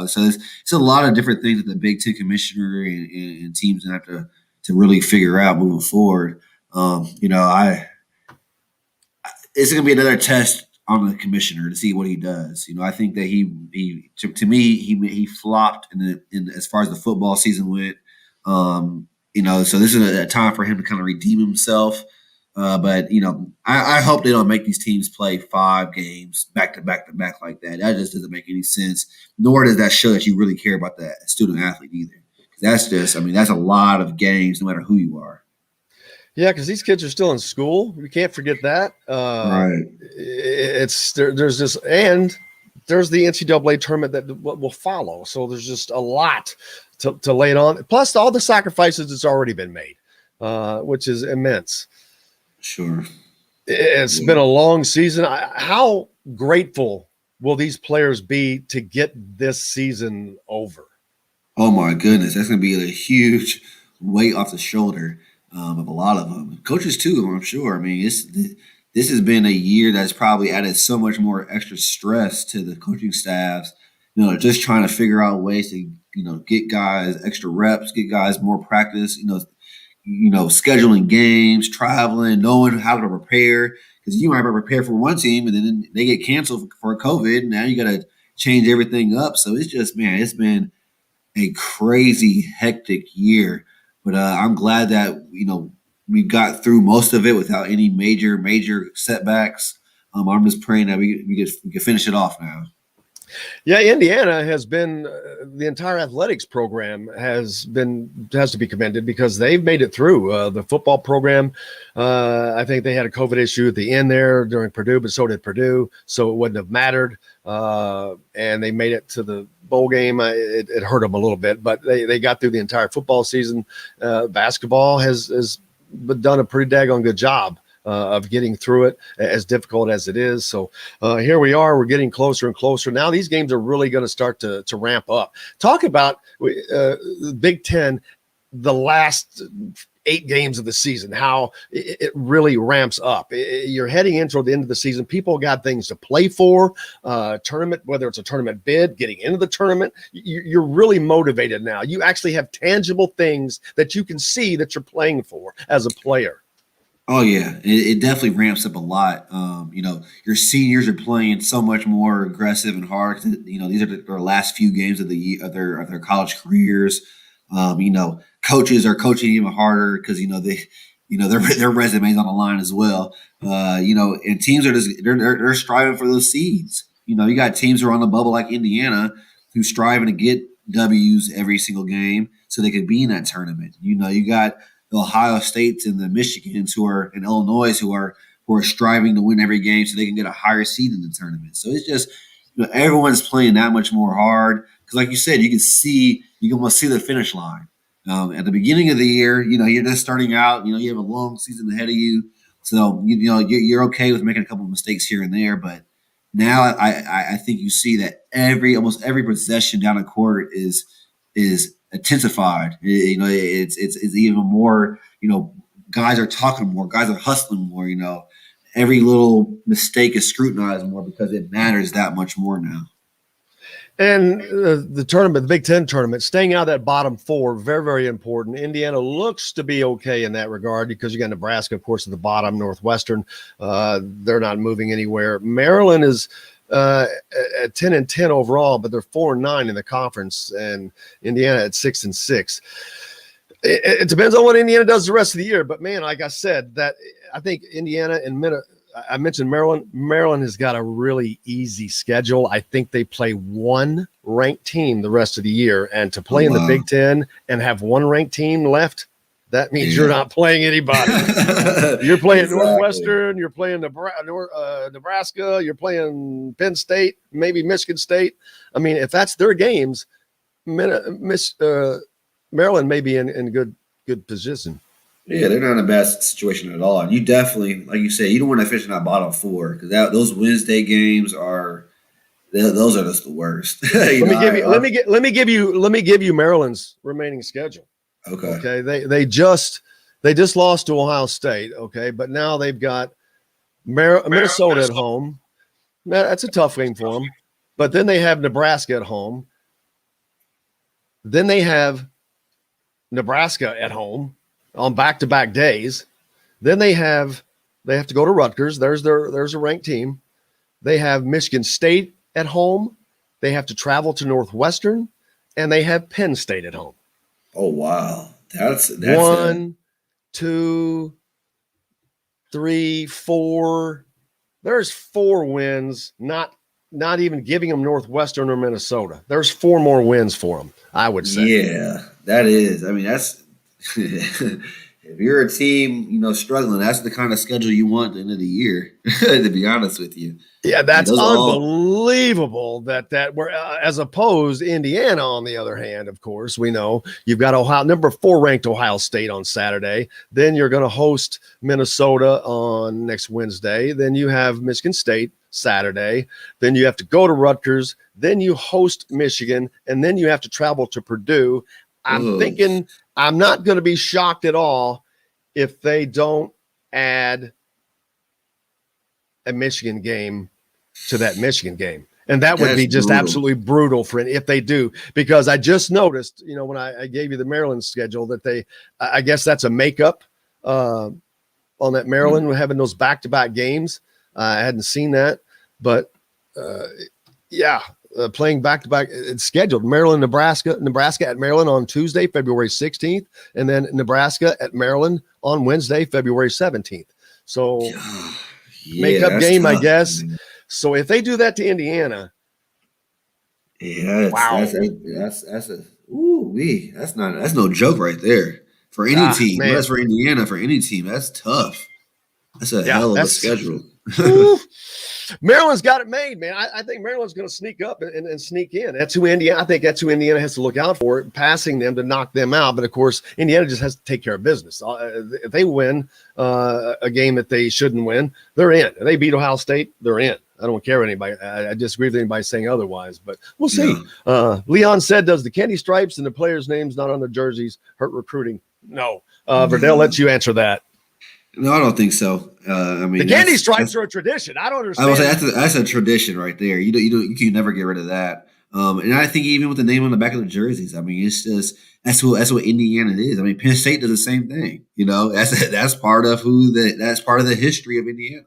So it's a lot of different things that the Big Ten commissioner and teams have to really figure out moving forward. It's going to be another test on the commissioner to see what he does. I think that he flopped in as far as the football season went. So this is a time for him to kind of redeem himself. But I hope they don't make these teams play 5 games back to back like that. That just doesn't make any sense. Nor does that show that you really care about that student athlete either. That's a lot of games, no matter who you are. Yeah, because these kids are still in school. We can't forget that. Right. There's this, and there's the NCAA tournament that will follow. So there's just a lot to lay it on. Plus all the sacrifices that's already been made, which is immense. Sure. It's been a long season. How grateful will these players be to get this season over? Oh my goodness. That's going to be a huge weight off the shoulder of a lot of them. Coaches too, I'm sure. I mean, this has been a year that's probably added so much more extra stress to the coaching staffs, just trying to figure out ways to, get guys extra reps, get guys more practice, scheduling games, traveling, knowing how to prepare. Because you might prepare for one team and then they get canceled for COVID. Now you got to change everything up. So it's just, it's been a crazy, hectic year. But I'm glad that, we got through most of it without any major setbacks. I'm just praying that we can finish it off now. Yeah, Indiana has been the entire athletics program has to be commended because they've made it through. The football program, I think they had a COVID issue at the end there during Purdue, but so did Purdue, so it wouldn't have mattered. And they made it to the bowl game. It hurt them a little bit, but they got through the entire football season. Basketball has done a pretty daggone good job of getting through it, as difficult as it is. So here we are. We're getting closer and closer. Now these games are really going to start to ramp up. Talk about Big Ten, the last 8 games of the season, how it really ramps up. You're heading into the end of the season. People got things to play for, tournament, whether it's a tournament bid, getting into the tournament. You're really motivated now. You actually have tangible things that you can see that you're playing for as a player. Oh yeah, it definitely ramps up a lot. Your seniors are playing so much more aggressive and hard. These are their last few games of the year, of their college careers. Coaches are coaching even harder because their resumes on the line as well. And teams are just they're striving for those seeds. You got teams who are on the bubble like Indiana who's striving to get W's every single game so they could be in that tournament. You got the Ohio States and the Michigans who are in Illinois who are striving to win every game so they can get a higher seed in the tournament. So it's just everyone's playing that much more hard because, like you said, you can almost see the finish line. At the beginning of the year, you're just starting out. You have a long season ahead of you, so you're okay with making a couple of mistakes here and there. But now I think you see that almost every possession down the court is intensified. It's even more. Guys are talking more. Guys are hustling more. Every little mistake is scrutinized more because it matters that much more now. And the tournament, the Big Ten tournament, staying out of that bottom 4, very, very important. Indiana looks to be okay in that regard because you got Nebraska, of course, at the bottom, Northwestern. They're not moving anywhere. Maryland is at 10-10 overall, but they're 4-9 in the conference, and Indiana at 6-6. It depends on what Indiana does the rest of the year. But man, like I said, that I think Indiana and I mentioned Maryland. Maryland has got a really easy schedule. I think they play one ranked team the rest of the year, and to play in the Big Ten and have one ranked team left, that means you're not playing anybody. You're playing Northwestern, you're playing Nebraska, you're playing Penn State, maybe Michigan State. I mean, if that's their games, Maryland may be in good position. Yeah, they're not in a bad situation at all. And you definitely, like you said, you don't want to finish in that bottom 4 because those Wednesday games those are just the worst. Let me give you Maryland's remaining schedule. Okay. They just lost to Ohio State. Okay, but now they've got Minnesota at home. That's a tough game for them. But then they have Nebraska at home. Then they have Nebraska at home on back-to-back days. Then they have to go to Rutgers. There's a ranked team. They have Michigan State at home. They have to travel to Northwestern, and they have Penn State at home. Oh wow, that's 1, 2, 3, 4. There's 4 wins. Not even giving them Northwestern or Minnesota. There's 4 more wins for them, I would say. Yeah, that is. I mean, that's. If you're a team, struggling, that's the kind of schedule you want at the end of the year, to be honest with you. Yeah, that's unbelievable that we're as opposed Indiana, on the other hand, of course, we know you've got Ohio, number 4 ranked Ohio State on Saturday. Then you're going to host Minnesota on next Wednesday. Then you have Michigan State Saturday. Then you have to go to Rutgers. Then you host Michigan, and then you have to travel to Purdue. I'm thinking I'm not going to be shocked at all if they don't add a Michigan game to that Michigan game. And that would be just absolutely brutal for it if they do, because I just noticed, when I gave you the Maryland schedule that I guess that's a makeup on that Maryland. We're having those back-to-back games. I hadn't seen that, but playing back-to-back, it's scheduled. Maryland, Nebraska at Maryland on Tuesday, February 16th, and then Nebraska at Maryland on Wednesday, February 17th. So makeup game, tough, I guess. Man. So if they do that to Indiana, Yeah, Wow. that's a that's no joke right there for any team. Not Man. just for Indiana, for any team, that's tough. That's a Yeah, hell of a that's schedule. Woo. Maryland's got it made, man. I think Maryland's going to sneak up and sneak in. That's who Indiana. I think that's who Indiana has to look out for, passing them to knock them out. But of course, Indiana just has to take care of business. If they win a game that they shouldn't win, they're in. If they beat Ohio State, they're in. I don't care what anybody. I disagree with anybody saying otherwise, but we'll see. Yeah. Leon said, "Does the candy stripes and the players' names not on their jerseys hurt recruiting?" No. Verdell lets you answer that. No, I don't think so. I mean, The candy stripes are a tradition. I don't understand. I will say that's a tradition right there. You can never get rid of that. And I think even with the name on the back of the jerseys, I mean, it's just that's what Indiana is. I mean, Penn State does the same thing. You know, that's part of that's part of the history of Indiana.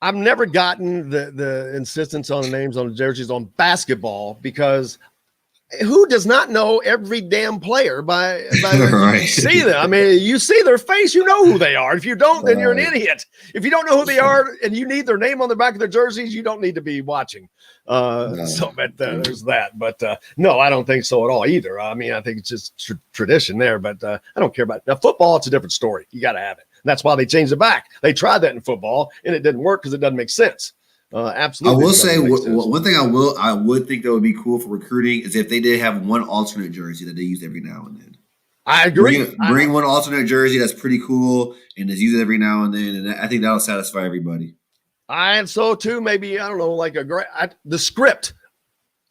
I've never gotten the insistence on the names on the jerseys on basketball because who does not know every damn player by Right. you see them? I mean, you see their face, you know who they are. If you don't, then you're an idiot. If you don't know who they are and you need their name on the back of their jerseys, you don't need to be watching. There's that. But no, I don't think so at all either. I mean, I think it's just tradition there, but I don't care about it. Now, football, it's a different story. You got to have it. That's why they changed it back. They tried that in football, and it didn't work because it doesn't make sense. Absolutely. I will say one thing I would think that would be cool for recruiting is if they did have one alternate jersey that they use every now and then. I agree. Bring one alternate jersey that's pretty cool and just use it every now and then, and I think that'll satisfy everybody. I am so too. Maybe I don't know, like the script,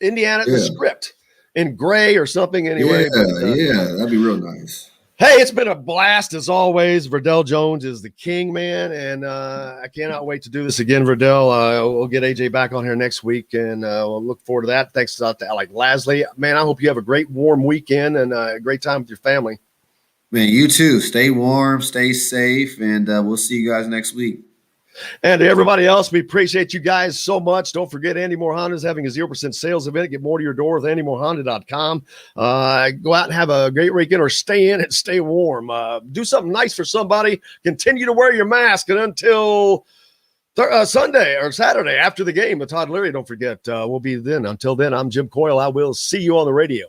Indiana, the script in gray or something. Anyway, that'd be real nice. Hey, it's been a blast as always. Verdell Jones is the king, man, and I cannot wait to do this again, Verdell. We'll get AJ back on here next week, and we'll look forward to that. Thanks to Alec Lasley. Man, I hope you have a great warm weekend and a great time with your family. Man, you too. Stay warm, stay safe, and we'll see you guys next week. And to everybody else, we appreciate you guys so much. Don't forget, Andy Moore Honda is having a 0% sales event. Get more to your door with AndyMooreHonda.com. Go out and have a great weekend or stay in and stay warm. Do something nice for somebody. Continue to wear your mask. And until Sunday or Saturday after the game with Todd Leary, don't forget, we'll be then. Until then, I'm Jim Coyle. I will see you on the radio.